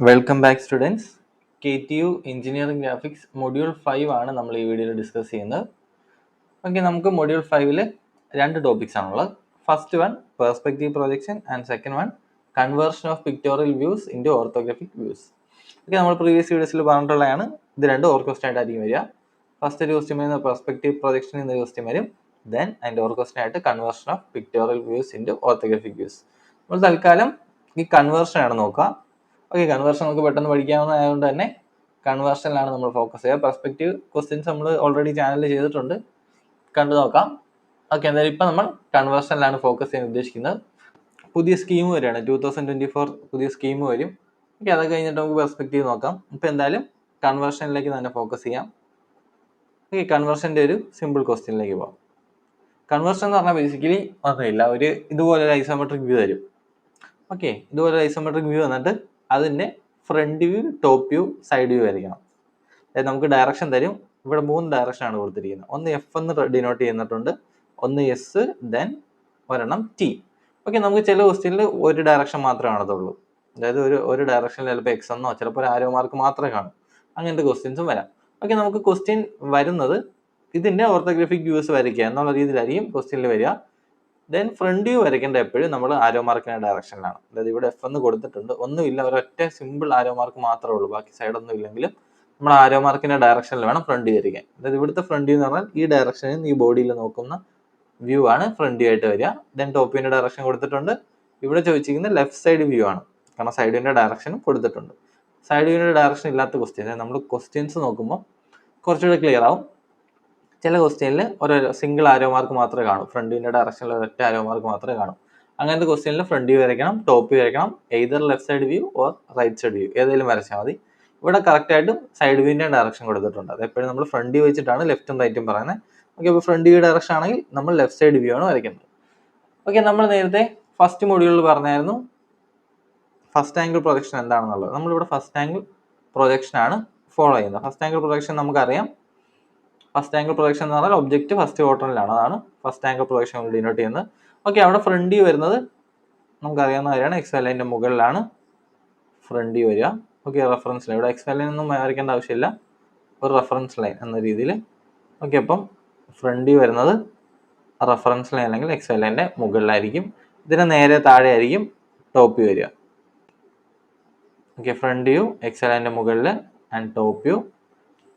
Welcome back students. KTU engineering graphics module 5 ആണ് നമ്മൾ ഈ വീഡിയോയിൽ ഡിസ്കസ് ചെയ്യുന്നത്. ഓക്കെ, നമുക്ക് മൊഡ്യൂൾ 5 രണ്ട് ടോപ്പിക്സ് ആണുള്ളത്. First one perspective projection and second one conversion of pictorial views into orthographic views. Okay, നമ്മൾ പ്രീവിയസ് വീഡിയോസിൽ പറഞ്ഞിട്ടുള്ളതാണ്. ഇത് രണ്ടും ഓർക്കോസ്റ്റ് ആയിട്ടായിരിക്കും വരിക. ഫസ്റ്റ് ഒരു ക്വസ്റ്റ്യൻ വരുന്ന പെർസ്പെക്റ്റീവ് പ്രൊജക്ഷൻ എന്നൊരു ക്വസ്റ്റ്യൻ വരും. ദെൻ അതിൻ്റെ ഓർക്കോസ്റ്റ് ആയിട്ട് conversion of pictorial views into orthographic views. നമ്മൾ തൽക്കാലം ഈ കൺവേർഷൻ ആണ് നോക്കുക. ഓക്കെ, കൺവേർഷൻ നമുക്ക് പെട്ടെന്ന് പഠിക്കാവുന്നതായതുകൊണ്ട് തന്നെ കൺവേർഷനിലാണ് നമ്മൾ ഫോക്കസ് ചെയ്യുക. പെർസ്പെക്റ്റീവ് ക്വസ്റ്റ്യൻസ് നമ്മൾ ഓൾറെഡി ചാനലിൽ ചെയ്തിട്ടുണ്ട്, കണ്ടു നോക്കാം. ഓക്കെ, എന്തായാലും ഇപ്പം നമ്മൾ കൺവേർഷനിലാണ് ഫോക്കസ് ചെയ്യാൻ ഉദ്ദേശിക്കുന്നത്. പുതിയ സ്കീം വരികയാണ്, 2024 പുതിയ സ്കീം വരും. ഓക്കെ, അത് കഴിഞ്ഞിട്ട് നമുക്ക് പെർസ്പെക്റ്റീവ് നോക്കാം. ഇപ്പം എന്തായാലും കൺവേർഷനിലേക്ക് തന്നെ ഫോക്കസ് ചെയ്യാം. ഓക്കെ, കൺവേർഷൻ്റെ ഒരു സിമ്പിൾ ക്വസ്റ്റ്യനിലേക്ക് പോകാം. കൺവേർഷൻ എന്ന് പറഞ്ഞാൽ ബേസിക്കലി ഒന്നുമില്ല, ഒരു ഇതുപോലെ ഒരു ഐസോമെട്രിക് വ്യൂ തരും. ഓക്കെ, ഇതുപോലെ ഒരു ഐസോമെട്രിക് വ്യൂ വന്നിട്ട് അതിൻ്റെ front view, top view, side view ആയിരിക്കണം. അതായത് നമുക്ക് ഡയറക്ഷൻ തരും. ഇവിടെ 3 ഡയറക്ഷനാണ് കൊടുത്തിരിക്കുന്നത്. ഒന്ന് എഫ് എന്ന് ഡിനോട്ട് ചെയ്യുന്നിട്ടുണ്ട്, ഒന്ന് എസ്, ദെൻ ഒരെണ്ണം ടി. ഓക്കെ, നമുക്ക് ചില ക്വസ്റ്റ്യനിൽ ഒരു ഡയറക്ഷൻ മാത്രമേ കാണത്തുള്ളൂ. അതായത് ഒരു ഡയറക്ഷനിൽ ചിലപ്പോൾ എക്സ് എന്നോ ചിലപ്പോൾ ഒരു ആരോ മാർക്ക് മാത്രമേ കാണൂ. അങ്ങനത്തെ ക്വസ്റ്റ്യൻസും വരാം. ഓക്കെ, നമുക്ക് ക്വസ്റ്റ്യൻ വരുന്നത് ഇതിൻ്റെ ഓർത്തോഗ്രാഫിക് വ്യൂസ് വരയ്ക്കുക എന്നുള്ള രീതിയിലായിരിക്കും ക്വസ്റ്റ്യനിൽ വരിക. ദെൻ ഫ്രണ്ട് വ്യൂ വരയ്ക്കേണ്ട എപ്പോഴും നമ്മൾ ആരോ മാർക്കിൻ്റെ ഡയറക്ഷനിലാണ്. അതായത് ഇവിടെ എഫ് എന്ന് കൊടുത്തിട്ടുണ്ട്, ഒന്നുമില്ല, ഒരൊറ്റ സിമ്പിൾ ആരോ മാർക്ക് മാത്രമേ ഉള്ളൂ, ബാക്കി സൈഡൊന്നും ഇല്ലെങ്കിലും നമ്മൾ ആരോ മാർക്കിൻ്റെ ഡയറക്ഷനിൽ വേണം ഫ്രണ്ട് വ്യൂ വരയ്ക്കാൻ. അതായത് ഇവിടുത്തെ ഫ്രണ്ട് വ്യൂ എന്ന് പറഞ്ഞാൽ ഈ ഡയറക്ഷനിൽ ഈ ബോഡിയിൽ നോക്കുന്ന വ്യൂ ആണ് ഫ്രണ്ട് വ്യൂ ആയിട്ട് വരിക. ദെൻ ടോപ്പ് വ്യൂവിൻ്റെ ഡയറക്ഷൻ കൊടുത്തിട്ടുണ്ട്. ഇവിടെ ചോദിച്ചിരിക്കുന്നത് ലെഫ്റ്റ് സൈഡ് വ്യൂ ആണ്, കാരണം സൈഡ് വ്യൂവിൻ്റെ ഡയറക്ഷനും കൊടുത്തിട്ടുണ്ട്. സൈഡ് വ്യൂവിൻ്റെ ഡയറക്ഷൻ ഇല്ലാത്ത ക്വസ്റ്റ്യൻ നമ്മൾ ക്വസ്റ്റ്യൻസ് നോക്കുമ്പോൾ കുറച്ചുകൂടെ ക്ലിയർ ആവും. ചില ക്വസ്റ്റ്യനിൽ ഒരു സിംഗിൾ ആരോ മാർക്ക് മാത്രമേ കാണൂ, ഫ്രണ്ട് വ്യൂവിൻ്റെ ഡയറക്ഷനിൽ ഒരൊറ്റ ആരോ മാർക്ക് മാത്രമേ കാണൂ. അങ്ങനത്തെ ക്വസ്റ്റ്യനിൽ ഫ്രണ്ട് വ്യൂ വരയ്ക്കണം, ടോപ്പ് വ്യൂ വരയ്ക്കണം, either left side view or right side view, ഏതെങ്കിലും വരച്ചാൽ മതി. ഇവിടെ കറക്റ്റായിട്ടും സൈഡ് വ്യൂവിൻ്റെ ഡയറക്ഷൻ കൊടുത്തിട്ടുണ്ട്. അത് എപ്പോഴും നമ്മൾ ഫ്രണ്ട് വ്യൂ വെച്ചിട്ടാണ് ലെഫ്റ്റും റൈറ്റും പറയുന്നത്. ഓക്കെ, അപ്പോൾ ഫ്രണ്ട് വ്യൂ ഡയറക്ഷൻ ആണെങ്കിൽ നമ്മൾ ലെഫ്റ്റ് സൈഡ് വ്യൂ ആണ് വരയ്ക്കുന്നത്. ഓക്കെ, നമ്മൾ നേരത്തെ ഫസ്റ്റ് മൊഡ്യൂളിൽ പറഞ്ഞായിരുന്നു ഫസ്റ്റ് ആംഗിൾ പ്രൊജക്ഷൻ എന്താണെന്നുള്ളത്. നമ്മളിവിടെ ഫസ്റ്റ് ആംഗിൾ പ്രൊജക്ഷൻ ആണ് ഫോളോ ചെയ്യുന്നത്. ഫസ്റ്റ് ആംഗിൾ പ്രൊജക്ഷൻ നമുക്കറിയാം. ഫസ്റ്റ് ആംഗിൾ പ്രൊജക്ഷൻ എന്ന് പറഞ്ഞാൽ ഒബ്ജക്റ്റ് ഫസ്റ്റ് ക്വാഡ്രന്റിലാണ്, അതാണ് ഫസ്റ്റ് ആംഗിൾ പ്രൊജക്ഷൻ കൊണ്ട് ഡിനോട്ട് ചെയ്യുന്നത്. ഓക്കെ, അവിടെ ഫ്രണ്ട് വ്യൂ വരുന്നത് നമുക്കറിയാവുന്ന കാര്യമാണ്. എക്സ് വൈ ലൈനിൻ്റെ മുകളിലാണ് ഫ്രണ്ട് വ്യൂ വരിക. ഓക്കെ, റെഫറൻസ് ലൈൻ, ഇവിടെ എക്സ് വൈ ലൈൻ ഒന്നും വരയ്ക്കേണ്ട ആവശ്യമില്ല, ഒരു റെഫറൻസ് ലൈൻ എന്ന രീതിയിൽ. ഓക്കെ, അപ്പം ഫ്രണ്ട് വ്യൂ വരുന്നത് റെഫറൻസ് ലൈൻ അല്ലെങ്കിൽ എക്സ് വൈ ലൈനിൻ്റെ മുകളിലായിരിക്കും. ഇതിന് നേരെ താഴെ ആയിരിക്കും ടോപ്പ് വ്യൂ വരിക. Okay, front view X Y ലൈനിൻ്റെ മുകളിൽ ആൻഡ് ടോപ്പ് വ്യൂ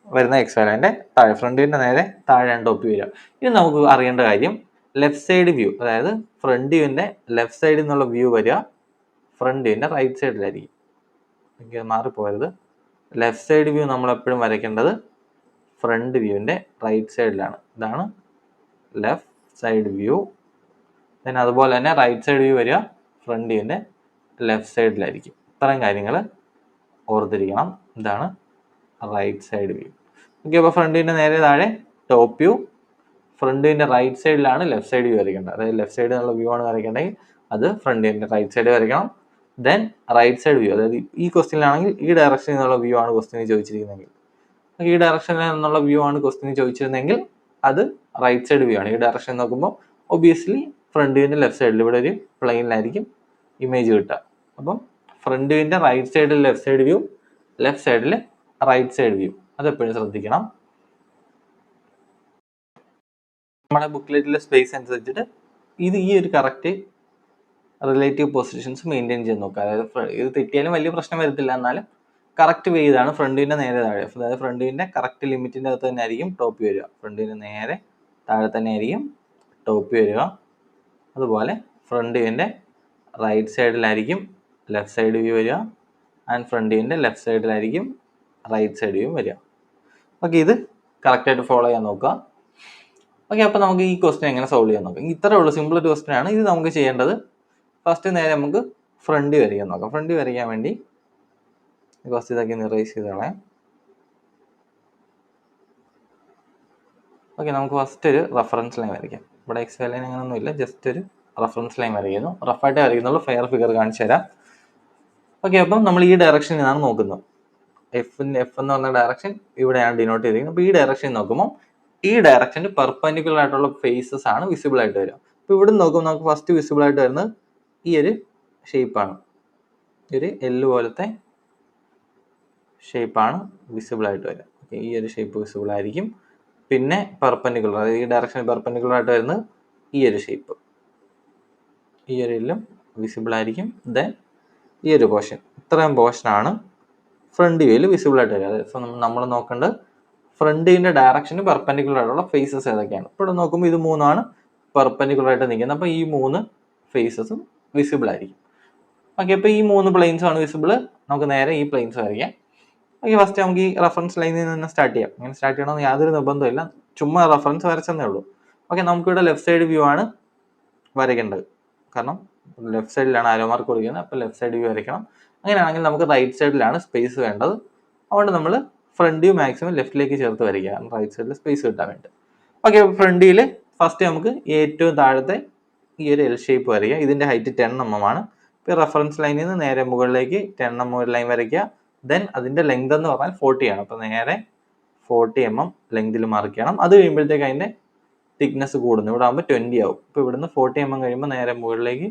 വരുന്ന എക്സ് വൈ ലൈനിൻ്റെ താഴെ, ഫ്രണ്ട് വ്യൂവിൻ്റെ നേരെ താഴെയാണ് ടോപ്പ് വ്യൂ വരിക. ഇനി നമുക്ക് അറിയേണ്ട കാര്യം ലെഫ്റ്റ് സൈഡ് വ്യൂ, അതായത് ഫ്രണ്ട് വ്യൂവിൻ്റെ ലെഫ്റ്റ് സൈഡിൽ നിന്നുള്ള വ്യൂ വരിക ഫ്രണ്ട് വ്യൂവിൻ്റെ റൈറ്റ് സൈഡിലായിരിക്കും. എനിക്ക് മാറിപ്പോയത്, ലെഫ്റ്റ് സൈഡ് വ്യൂ നമ്മളെപ്പോഴും വരയ്ക്കേണ്ടത് ഫ്രണ്ട് വ്യൂവിൻ്റെ റൈറ്റ് സൈഡിലാണ്. ഇതാണ് ലെഫ്റ്റ് സൈഡ് വ്യൂ. ദെൻ അതുപോലെ തന്നെ റൈറ്റ് സൈഡ് വ്യൂ വരിക ഫ്രണ്ട് വ്യൂവിൻ്റെ ലെഫ്റ്റ് സൈഡിലായിരിക്കും. ഇത്രയും കാര്യങ്ങൾ ഓർത്തിരിക്കണം. ഇതാണ് റൈറ്റ് സൈഡ് വ്യൂ. ഓക്കെ, അപ്പോൾ ഫ്രണ്ട് വ്യൂവിൻ്റെ നേരെ താഴെ ടോപ്പ് വ്യൂ, ഫ്രണ്ട് വ്യൂവിൻ്റെ റൈറ്റ് സൈഡിലാണ് ലെഫ്റ്റ് സൈഡ് വ്യൂ വരയ്ക്കേണ്ടത്. അതായത് ലെഫ്റ്റ് സൈഡിൽ നിന്നുള്ള വ്യൂ ആണ് വരയ്ക്കേണ്ടെങ്കിൽ അത് ഫ്രണ്ട് വ്യൂവിൻ്റെ റൈറ്റ് സൈഡ് വരയ്ക്കണം. ദെൻ റൈറ്റ് സൈഡ് വ്യൂ, അതായത് ഈ ക്വസ്റ്റ്യനിലാണെങ്കിൽ ഈ ഡയറക്ഷനിൽ നിന്നുള്ള വ്യൂ ആണ് ക്വസ്റ്റ്യന് ചോദിച്ചിരിക്കുന്നതെങ്കിൽ, ഈ ഡയറക്ഷനിൽ നിന്നുള്ള വ്യൂ ആണ് ക്വസ്റ്റ്യന് ചോദിച്ചിരുന്നെങ്കിൽ അത് റൈറ്റ് സൈഡ് വ്യൂ ആണ്. ഈ ഡയറക്ഷൻ നോക്കുമ്പോൾ ഒബിയസ്ലി ഫ്രണ്ട് വ്യൂവിൻ്റെ ലെഫ്റ്റ് സൈഡിൽ ഇവിടെ ഒരു പ്ലെയിനിലായിരിക്കും ഇമേജ് കിട്ടുക. അപ്പം ഫ്രണ്ട് വ്യൂവിൻ്റെ റൈറ്റ് സൈഡിൽ ലെഫ്റ്റ് സൈഡ് വ്യൂ, ലെഫ്റ്റ് സൈഡിൽ റൈറ്റ് സൈഡ് വ്യൂ, അതെപ്പോഴും ശ്രദ്ധിക്കണം. നമ്മുടെ ബുക്ക്ലെറ്റിലെ സ്പേസ് അനുസരിച്ചിട്ട് ഈ ഒരു കറക്റ്റ് റിലേറ്റീവ് പൊസിഷൻസ് മെയിൻറ്റെയിൻ ചെയ്ത് നോക്കുക. അതായത് ഇത് തെറ്റിയാലും വലിയ പ്രശ്നം വരത്തില്ല, എന്നാലും കറക്റ്റ് വേ ഇതാണ്. ഫ്രണ്ട് വ്യൂവിൻ്റെ നേരെ താഴെ, അതായത് ഫ്രണ്ട് വ്യൂവിൻ്റെ കറക്റ്റ് ലിമിറ്റിൻ്റെ അകത്ത് തന്നെ ആയിരിക്കും ടോപ്പ് വ്യൂ വരിക. ഫ്രണ്ട് വ്യൂവിൻ്റെ നേരെ താഴെ തന്നെ ആയിരിക്കും ടോപ്പ് വ്യൂ വരിക. അതുപോലെ ഫ്രണ്ട് വ്യൂവിൻ്റെ റൈറ്റ് സൈഡിലായിരിക്കും ലെഫ്റ്റ് സൈഡ് വ്യൂ വരിക, ആൻഡ് ഫ്രണ്ട് വ്യൂവിൻ്റെ ലെഫ്റ്റ് സൈഡിലായിരിക്കും റൈറ്റ് സൈഡ് വ്യൂ വരിക. ഓക്കെ, ഇത് കറക്റ്റായിട്ട് ഫോളോ ചെയ്യാൻ നോക്കുക. ഓക്കെ, അപ്പോൾ നമുക്ക് ഈ ക്വസ്റ്റ്യൻ എങ്ങനെ സോൾവ് ചെയ്യാൻ നോക്കാം. ഇത്രേ ഉള്ളൂ, സിമ്പിൾ ഒരു ക്വസ്റ്റ്യൻ ആണ്. ഇത് നമുക്ക് ചെയ്യേണ്ടത് ഫസ്റ്റ് നേരെ നമുക്ക് ഫ്രണ്ട് വ്യൂ വരയ്ക്കാൻ നോക്കാം. ഫ്രണ്ട് വ്യൂ വരയ്ക്കാൻ വേണ്ടി കുറച്ച് ഇതൊക്കെ നിറൈസ് ചെയ്ത് കളയാം. ഓക്കെ, നമുക്ക് ഫസ്റ്റ് ഒരു റെഫറൻസ് ലൈൻ വരയ്ക്കാം. ഇവിടെ എക്സ് വൈ ലൈൻ അങ്ങനെയൊന്നും ഇല്ല, ജസ്റ്റ് ഒരു റെഫറൻസ് ലൈൻ വരയ്ക്കുന്നു. റഫായിട്ട് വരയ്ക്കുന്നുള്ളൂ, ഫെയർ ഫിഗർ കാണിച്ചു തരാം. ഓക്കെ, അപ്പം നമ്മൾ ഈ ഡയറക്ഷനിൽ നിന്നാണ് നോക്കുന്നത്. എഫ് എന്ന് പറഞ്ഞ ഡയറക്ഷൻ ഇവിടെയാണ് ഡിനോട്ട് ചെയ്തിരിക്കുന്നത്. അപ്പോൾ ഈ ഡയറക്ഷനിൽ നോക്കുമ്പോൾ ഈ ഡയറക്ഷന് പെർപെൻഡിക്കുലർ ആയിട്ടുള്ള ഫേസസ് ആണ് വിസിബിൾ ആയിട്ട് വരിക. ഇപ്പോൾ ഇവിടെ നോക്കുമ്പോൾ നമുക്ക് ഫസ്റ്റ് വിസിബിൾ ആയിട്ട് വരുന്നത് ഈ ഒരു ഷേപ്പാണ്. ഒരു എല്ല് പോലത്തെ ഷേപ്പാണ് വിസിബിൾ ആയിട്ട് വരിക. ഓക്കെ, ഈ ഒരു ഷേപ്പ് വിസിബിൾ ആയിരിക്കും. പിന്നെ പെർപെൻഡിക്കുലർ, അതായത് ഈ ഡയറക്ഷനിൽ പെർപെൻഡിക്കുലർ ആയിട്ട് വരുന്നത് ഈ ഒരു ഷേപ്പ്, ഈ ഒരു എല്ലും വിസിബിൾ ആയിരിക്കും. ദെൻ ഈ ഒരു പോർഷൻ, ഇത്രയും പോർഷനാണ് ഫ്രണ്ട് വ്യൂവിൽ വിസിബിൾ ആയിട്ട് വരിക. അതായത് നമ്മൾ നോക്കേണ്ടത് ഫ്രണ്ടിൻ്റെ ഡയറക്ഷന് പെർപെൻഡിക്കുലർ ആയിട്ടുള്ള ഫേസസ് ഏതൊക്കെയാണ്. ഇപ്പോൾ ഇവിടെ നോക്കുമ്പോൾ ഇത് മൂന്നാണ് പെർപെൻഡിക്കുലർ ആയിട്ട് നിൽക്കുന്നത്. അപ്പോൾ ഈ 3 ഫേസസും വിസിബിൾ ആയിരിക്കും. ഓക്കെ, അപ്പോൾ ഈ 3 പ്ലെയിൻസും ആണ് വിസിബിൾ. നമുക്ക് നേരെ ഈ പ്ലെയിൻസ് വരയ്ക്കാം. ഓക്കെ, ഫസ്റ്റ് നമുക്ക് ഈ റെഫറൻസ് ലൈനിൽ നിന്ന് സ്റ്റാർട്ട് ചെയ്യാം. ഇങ്ങനെ സ്റ്റാർട്ട് ചെയ്യണമെന്ന് യാതൊരു നിർബന്ധമില്ല, ചുമ്മാ റെഫറൻസ് വരച്ചെന്നേ ഉള്ളൂ. ഓക്കെ, നമുക്കിവിടെ ലെഫ്റ്റ് സൈഡ് വ്യൂ ആണ് വരയ്ക്കേണ്ടത്, കാരണം ലെഫ്റ്റ് സൈഡിലാണ് ആരോ മാർക്ക് കൊടുക്കുന്നത്. അപ്പോൾ ലെഫ്റ്റ് സൈഡ് വ്യൂ വരയ്ക്കണം. അങ്ങനെയാണെങ്കിൽ നമുക്ക് റൈറ്റ് സൈഡിലാണ് സ്പേസ് വേണ്ടത്. അതുകൊണ്ട് നമ്മൾ ഫ്രണ്ട് വ്യൂ മാക്സിമം ലെഫ്റ്റിലേക്ക് ചേർത്ത് വരയ്ക്കുക, റൈറ്റ് സൈഡിൽ സ്പേസ് കിട്ടാൻ വേണ്ടി. ഓക്കെ, ഫ്രണ്ട് വ്യൂവിൽ ഫസ്റ്റ് നമുക്ക് ഏറ്റവും താഴത്തെ ഈ ഒരു എൽ ഷേപ്പ് വരയ്ക്കുക. ഇതിൻ്റെ ഹൈറ്റ് 10 mm ആണ്. ഇപ്പോൾ റെഫറൻസ് ലൈനിൽ നിന്ന് നേരെ മുകളിലേക്ക് 10 mm ലൈൻ വരയ്ക്കുക. ദെൻ അതിൻ്റെ ലെങ്ത് എന്ന് പറഞ്ഞാൽ 40 ആണ്. അപ്പോൾ നേരെ 40 mm ലെങ്തിൽ മാർക്ക് ചെയ്യണം. അത് കഴിയുമ്പോഴത്തേക്ക് അതിൻ്റെ തിക്നെസ് കൂടുന്നു. ഇവിടെ ആകുമ്പോൾ 20 ആവും. ഇപ്പോൾ ഇവിടുന്ന് 40 mm കഴിയുമ്പോൾ നേരെ മുകളിലേക്ക്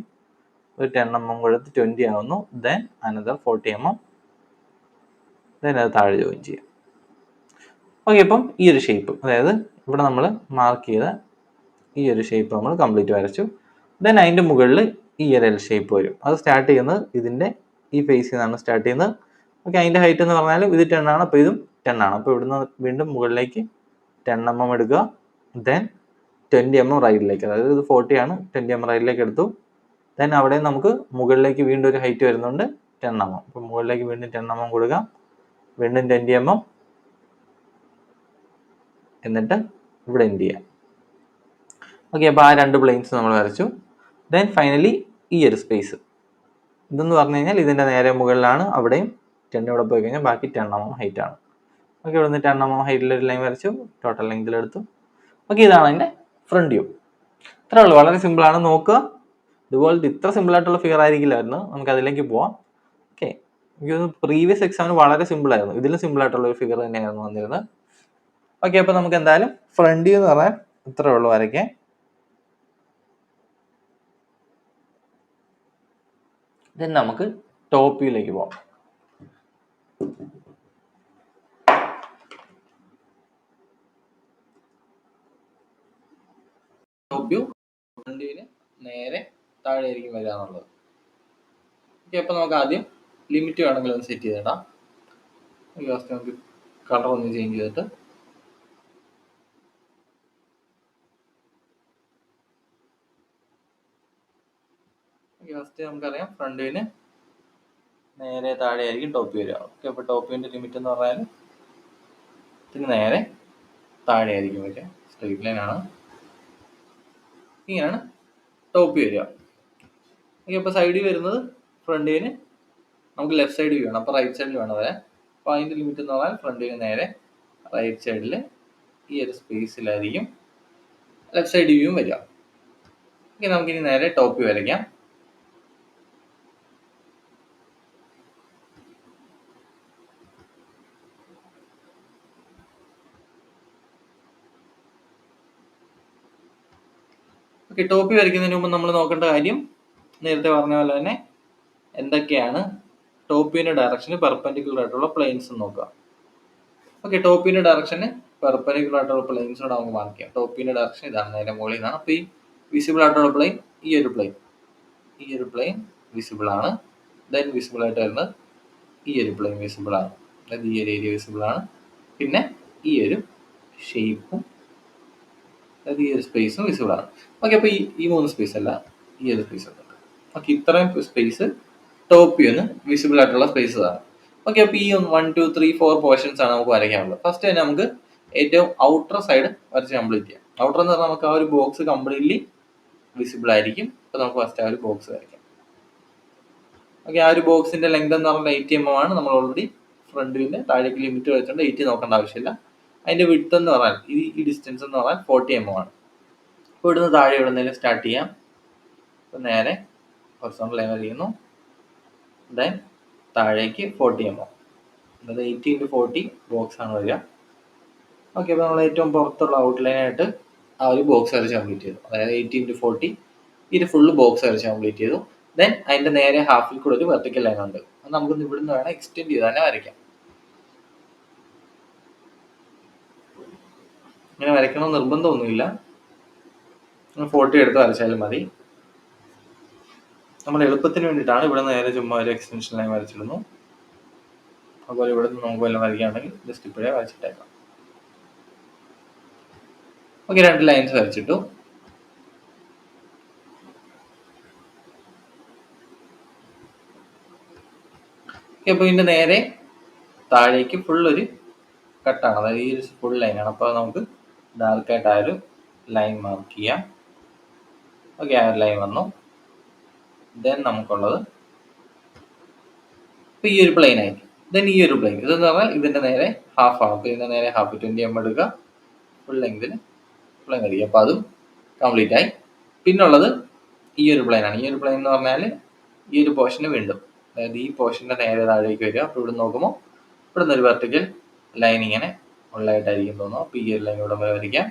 ഒരു 10 mm കൊടുത്ത് 20 ആവുന്നു. ദെൻ അനദർ 40 mm, ദെൻ അത് താഴെ ജോയിൻ ചെയ്യാം. ഓക്കെ, അപ്പം ഈ ഒരു ഷേപ്പ്, അതായത് ഇവിടെ നമ്മൾ മാർക്ക് ചെയ്ത ഈ ഒരു ഷേപ്പ് നമ്മൾ കംപ്ലീറ്റ് വരച്ചു. ദെൻ അതിൻ്റെ മുകളിൽ ഈ ഒരു എൽ ഷേപ്പ് വരും. അത് സ്റ്റാർട്ട് ചെയ്യുന്നത് ഇതിൻ്റെ ഈ ഫേസിൽ നിന്നാണ് സ്റ്റാർട്ട് ചെയ്യുന്നത്. ഓക്കെ, അതിൻ്റെ ഹൈറ്റ് എന്ന് പറഞ്ഞാൽ ഇത് 10 ആണ്, അപ്പോൾ ഇതും 10 ആണ്. അപ്പോൾ ഇവിടുന്ന് വീണ്ടും മുകളിലേക്ക് 10 mm എടുക്കുക. ദെൻ 20 mm റൈറ്റിലേക്ക്, അതായത് ഇത് 40 ആണ്, 20 mm റൈറ്റിലേക്ക് എടുത്തു. ദെൻ അവിടെ നമുക്ക് മുകളിലേക്ക് വീണ്ടും ഒരു ഹൈറ്റ് വരുന്നുണ്ട് 10 mm. അപ്പോൾ മുകളിലേക്ക് വീണ്ടും 10 mm കൊടുക്കുക, വീണ്ടും 20 mm, എന്നിട്ട് ഇവിടെ എൻഡ് ചെയ്യാം. ഓക്കെ, അപ്പോൾ ആ 2 പ്ലെയിൻസ് നമ്മൾ വരച്ചു. ദെൻ ഫൈനലി ഈ ഒരു സ്പേസ്, ഇതെന്ന് പറഞ്ഞു കഴിഞ്ഞാൽ ഇതിൻ്റെ നേരെ മുകളിലാണ്. അവിടെയും 10 ഇവിടെ പോയി കഴിഞ്ഞാൽ ബാക്കി 10 mm ഹൈറ്റ് ആണ്. ഓക്കെ, ഇവിടെ നിന്ന് 10 mm ഹൈറ്റിലൊരു ലൈൻ വരച്ചു, ടോട്ടൽ ലെങ്തിലെടുത്തു. ഓക്കെ, ഇതാണ് അതിൻ്റെ ഫ്രണ്ട് വ്യൂ. ഇത്രേ ഉള്ളൂ, വളരെ സിമ്പിളാണ്. നോക്കുക, ഇതുപോലത്തെ ഇത്ര സിമ്പിളായിട്ടുള്ള ഫിഗർ ആയിരിക്കില്ലായിരുന്നു. നമുക്ക് അതിലേക്ക് പോവാം. ഓക്കെ, എനിക്ക് പ്രീവിയസ് എക്സാമിന് വളരെ സിമ്പിളായിരുന്നു, ഇതിലും സിമ്പിളായിട്ടുള്ള ഒരു ഫിഗർ തന്നെയായിരുന്നു വന്നിരുന്നത്. ഓക്കെ, അപ്പോൾ നമുക്ക് എന്തായാലും ഫ്രണ്ട് വ്യൂ എന്ന് പറഞ്ഞാൽ ഇത്രേ ഉള്ളൂ വരയ്ക്കാൻ. ദെൻ നമുക്ക് ടോപ്പ് വ്യൂയിലേക്ക് പോകാം. ടോപ്പ് വ്യൂ ഫ്രണ്ട് വ്യൂവിന് നേരെ താഴെ ആയിരിക്കും വരിക എന്നുള്ളത്. ഓക്കെ, അപ്പോൾ നമുക്ക് ആദ്യം ലിമിറ്റ് വേണമെങ്കിൽ ഒന്ന് സെറ്റ് ചെയ്തിടാം. ഫസ്റ്റ് നമുക്ക് കളർ ഒന്ന് ചേഞ്ച് ചെയ്തിട്ട് ഫസ്റ്റ് നമുക്കറിയാം ഫ്രണ്ട് വ്യൂവിന് നേരെ താഴെ ആയിരിക്കും ടോപ്പ് വ്യൂ വരിക. ഓക്കെ, അപ്പോൾ ടോപ്പ് വ്യൂവിൻ്റെ ലിമിറ്റ് എന്ന് പറഞ്ഞാൽ ഇതിന് നേരെ താഴെ ആയിരിക്കും വരിക. സ്ട്രെയിറ്റ് ലൈൻ ആണ്. ഇങ്ങനെയാണ് ടോപ്പ് വ്യൂ വരിക. ഓക്കെ, അപ്പോൾ സൈഡ് വ്യൂ വരുന്നത് ഫ്രണ്ട് വ്യൂവിന് നമുക്ക് ലെഫ്റ്റ് സൈഡ് വ്യൂ വേണം, അപ്പോൾ റൈറ്റ് സൈഡിൽ വേണം വരാൻ. അപ്പോൾ അതിൻ്റെ ലിമിറ്റ് എന്ന് പറഞ്ഞാൽ ഫ്രണ്ട് വ്യൂവിന് നേരെ റൈറ്റ് സൈഡിൽ ഈ ഒരു സ്പേസിലായിരിക്കും ലെഫ്റ്റ് സൈഡ് വ്യൂവും വരിക. ഓക്കെ, നമുക്കിനി നേരെ ടോപ്പ് വ്യൂ വരയ്ക്കാം. ഓക്കെ, ടോപ്പ് വ്യൂ വരയ്ക്കുന്നതിന് മുമ്പ് നമ്മൾ നോക്കേണ്ട കാര്യം നേരത്തെ പറഞ്ഞ പോലെ തന്നെ എന്തൊക്കെയാണ് ടോപ്പ് വ്യൂവിൻ്റെ ഡയറക്ഷന് പെർപെൻഡിക്കുലർ ആയിട്ടുള്ള പ്ലെയിൻസ് നോക്കുക. ഓക്കെ, ടോപ്പ് വ്യൂവിൻ്റെ ഡയറക്ഷന് പെർപെൻഡിക്കുലർ ആയിട്ടുള്ള പ്ലെയിൻസോട് നമുക്ക് മാർക്ക് ചെയ്യാം. ടോപ്പ് വ്യൂവിൻ്റെ ഡയറക്ഷൻ ഇതാണ്, നേരെ മുകളിൽ നിന്നാണ്. അപ്പോൾ ഈ വിസിബിൾ ആയിട്ടുള്ള പ്ലെയിൻ ഈ ഒരു പ്ലെയിൻ വിസിബിൾ ആണ്. ദെൻ വിസിബിൾ ആയിട്ട് വരുന്നത് ഈ ഒരു പ്ലെയിൻ വിസിബിൾ ആണ്, അതായത് ഈ ഒരു ഏരിയ വിസിബിൾ ആണ്. പിന്നെ ഈ ഒരു ഷേപ്പും, അതായത് ഈ ഒരു സ്പേസും വിസിബിൾ ആണ്. ഓക്കെ, അപ്പോൾ ഈ 3 സ്പേസ് അല്ല, ഈ ഒരു സ്പേസ് ഉണ്ട്. ഓക്കെ, ഇത്രയും സ്പേസ് ടോപ്പ് വ്യൂന്ന് വിസിബിൾ ആയിട്ടുള്ള സ്പേസസ് ആണ്. ഓക്കെ, അപ്പോൾ ഈ 1, 2, 3, 4 പോർഷൻസ് ആണ് നമുക്ക് വരയ്ക്കാനുള്ളത്. ഫസ്റ്റ് തന്നെ നമുക്ക് ഏറ്റവും ഔട്ടർ സൈഡ് വരച്ച് കംപ്ലീറ്റ് ചെയ്യാം. ഔട്ടർ എന്ന് പറഞ്ഞാൽ നമുക്ക് ആ ഒരു ബോക്സ് കംപ്ലീറ്റ്ലി വിസിബിൾ ആയിരിക്കും. അപ്പോൾ നമുക്ക് ഫസ്റ്റ് ആ ഒരു ബോക്സ് വരയ്ക്കാം. ഓക്കെ, ആ ഒരു ബോക്സിന്റെ ലെങ്ത് എന്ന് പറഞ്ഞാൽ 80 mm ആണ്. നമ്മൾ ഓൾറെഡി ഫ്രണ്ട് വ്യൂവിന്റെ താഴേക്ക് ലിമിറ്റ് വെച്ചുകൊണ്ട് 80 നോക്കേണ്ട ആവശ്യമില്ല. അതിന്റെ വിഡ്ത്ത് എന്ന് പറഞ്ഞാൽ ഈ ഡിസ്റ്റൻസ് എന്ന് പറഞ്ഞാൽ 40 mm ആണ്. അപ്പോൾ ഇവിടുന്ന് താഴെ എവിടുന്നേലും സ്റ്റാർട്ട് ചെയ്യാം. അപ്പോൾ നേരെ ഹൊറിസോണ്ടൽ ലൈൻ വരയ്ക്കുന്നു. ദെൻ താഴേക്ക് 40 mm, അതായത് 80 × 40 ബോക്സ് ആണ് വരിക. ഓക്കെ, അപ്പോൾ നമ്മൾ ഏറ്റവും പുറത്തുള്ള ഔട്ട്ലൈനായിട്ട് ആ ഒരു ബോക്സ് വരച്ച് കംപ്ലീറ്റ് ചെയ്തു. അതായത് 80x40 ഇത് ഫുള്ള് ബോക്സ് വരച്ച് കംപ്ലീറ്റ് ചെയ്തു. ദെൻ അതിന്റെ നേരെ ഹാഫിൽ കൂടെ ഒരു വെർട്ടിക്കൽ ലൈൻ ഉണ്ട്. അത് നമുക്ക് ഇവിടുന്ന് വേണം എക്സ്റ്റെൻഡ് ചെയ്ത് തന്നെ വരയ്ക്കാം. ഇങ്ങനെ വരയ്ക്കണമെന്ന് നിർബന്ധമൊന്നുമില്ല, 40 എടുത്ത് വരച്ചാലും മതി. നമ്മൾ എളുപ്പത്തിന് വേണ്ടിയിട്ടാണ് ഇവിടെ നേരെ ചുമ്മാ ഒരു എക്സ്റ്റൻഷൻ ലൈൻ വരച്ചിടുന്നു. അതുപോലെ ഇവിടെ നിന്ന് നമുക്ക് വല്ലതും വരയ്ക്കുകയാണെങ്കിൽ ജസ്റ്റ് ഇപ്പോഴേ വരച്ചിട്ടേക്കാം. Okay, 2 lines വരച്ചിട്ടു. അപ്പോൾ ഇതിന്റെ നേരെ താഴേക്ക് ഫുൾ ഒരു കട്ടാണ്, അതായത് ഈ ഒരു ഫുൾ ലൈനാണ്. അപ്പോൾ നമുക്ക് ഡാർക്കായിട്ട് ആ ഒരു ലൈൻ മാർക്ക് ചെയ്യാം. ഓക്കെ, ആ ഒരു ലൈൻ വന്നു. ദെൻ നമുക്കുള്ളത് ഇപ്പൊ ഈ ഒരു പ്ലെയിൻ ആയിരിക്കും. ദെൻ ഈ ഒരു പ്ലെയിൻ ഇതെന്ന് പറഞ്ഞാൽ ഇതിന്റെ നേരെ ഹാഫ് ആണ്. അപ്പോൾ ഇതിന്റെ നേരെ ഹാഫ് 20 mm എടുക്കുക, ഫുൾ ലെങ്തിന് പ്ലെയിൻ വരിക. അപ്പോൾ അതും കംപ്ലീറ്റ് ആയി. പിന്നുള്ളത് ഈ ഒരു പ്ലെയിൻ ആണ്. ഈ ഒരു പ്ലെയിൻ എന്ന് പറഞ്ഞാൽ ഈ ഒരു പോർഷന് വീണ്ടും, അതായത് ഈ പോർഷന്റെ നേരെ താഴേക്ക് വരിക. അപ്പോൾ ഇവിടെ നോക്കുമ്പോൾ ഇവിടെ നിന്ന് ഒരു വെർട്ടിക്കൽ ലൈൻ ഇങ്ങനെ ഉള്ളതായിട്ടായിരിക്കും തോന്നുന്നു. അപ്പോൾ ഈ ഒരു ലൈൻ ഇവിടെ വരെ വരയ്ക്കാം.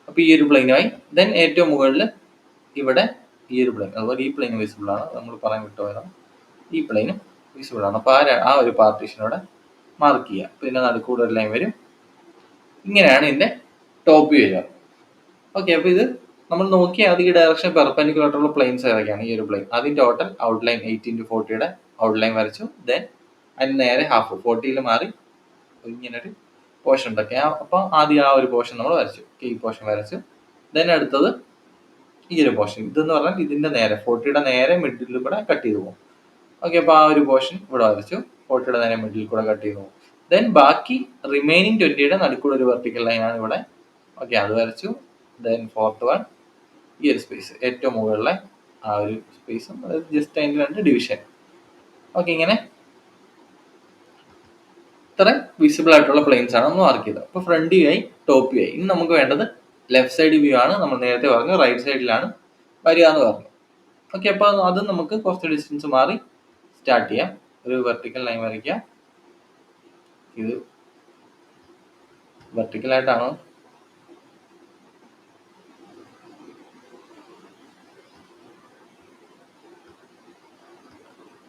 അപ്പോൾ ഈ ഒരു പ്ലെയിനുമായി ദെൻ ഏറ്റവും മുകളിൽ ഇവിടെ ഈ ഒരു പ്ലെയിൻ, അതുപോലെ ഈ പ്ലെയിൻ വിസിബിൾ ആണ്. നമ്മൾ പറയാൻ വിട്ടുപോയതാണ്, ഈ പ്ലെയിനും വിസിബിൾ ആണ്. അപ്പോൾ ആ ഒരു പാർട്ടീഷനോടെ മാർക്ക് ചെയ്യുക. അപ്പോൾ ഇതിൻ്റെ നടുക്കൂടെ ഒരു ലൈൻ വരും. ഇങ്ങനെയാണ് ഇതിൻ്റെ ടോപ്പ് വ്യൂ വരിക. ഓക്കെ, അപ്പോൾ ഇത് നമ്മൾ നോക്കിയാൽ അത് ഈ ഡയറക്ഷൻ പെർപെൻഡിക്കുലർ ആയിട്ടുള്ള പ്ലെയിൻസ് ഏതൊക്കെയാണ്. ഈ ഒരു പ്ലെയിൻ ആദ്യം ടോട്ടൽ ഔട്ട്ലൈൻ 80x40 ഔട്ട്ലൈൻ വരച്ചു. ദെൻ അതിന് നേരെ ഹാഫ് 40 മാറി ഇങ്ങനൊരു പോർഷൻ ഉണ്ടൊക്കെ. അപ്പോൾ ആദ്യം ആ ഒരു പോർഷൻ നമ്മൾ വരച്ചു, ഈ പോർഷൻ വരച്ചു. ദെൻ അടുത്തത് ഈ ഒരു പോർഷൻ, ഇതെന്ന് പറഞ്ഞാൽ ഇതിന്റെ നേരെ 40 നേരെ മിഡിൽ കൂടെ കട്ട് ചെയ്ത് പോകും. ഓക്കെ, അപ്പോൾ ആ ഒരു പോർഷൻ ഇവിടെ വരച്ചു, 40 നേരെ മിഡിൽ കൂടെ കട്ട് ചെയ്ത് പോകും. ദെൻ ബാക്കി റിമൈനിങ് 20 നടുക്കൂടെ ഒരു വെർട്ടിക്കൽ ലൈനാണ് ഇവിടെ. ഓക്കെ, അത് വരച്ചു. ദെൻ ഫോർത്ത് വൺ ഈ ഒരു സ്പേസ്, ഏറ്റവും മുകളിലെ ആ ഒരു സ്പേസും, അതായത് ജസ്റ്റ് അതിൻ്റെ 2 ഡിവിഷൻ. ഓക്കെ, ഇങ്ങനെ ഇത്ര വിസിബിൾ ആയിട്ടുള്ള പ്ലെയിൻസ് ആണ് നമ്മൾ മാർക്ക് ചെയ്തത്. അപ്പോൾ ഫ്രണ്ട് വ്യൂ ആയി, ടോപ്പ് വ്യൂ ആയി. ഇനി നമുക്ക് വേണ്ടത് ലെഫ്റ്റ് സൈഡ് വ്യൂ ആണ്. നമ്മൾ നേരത്തെ പറഞ്ഞു റൈറ്റ് സൈഡിലാണ് വരിക എന്ന് പറഞ്ഞു. ഓക്കെ, അപ്പോൾ അത് നമുക്ക് കുറച്ച് ഡിസ്റ്റൻസ് മാറി സ്റ്റാർട്ട് ചെയ്യാം. ഒരു വെർട്ടിക്കൽ ലൈൻ വരയ്ക്കുക. ഇത് വെർട്ടിക്കലായിട്ടാണ്,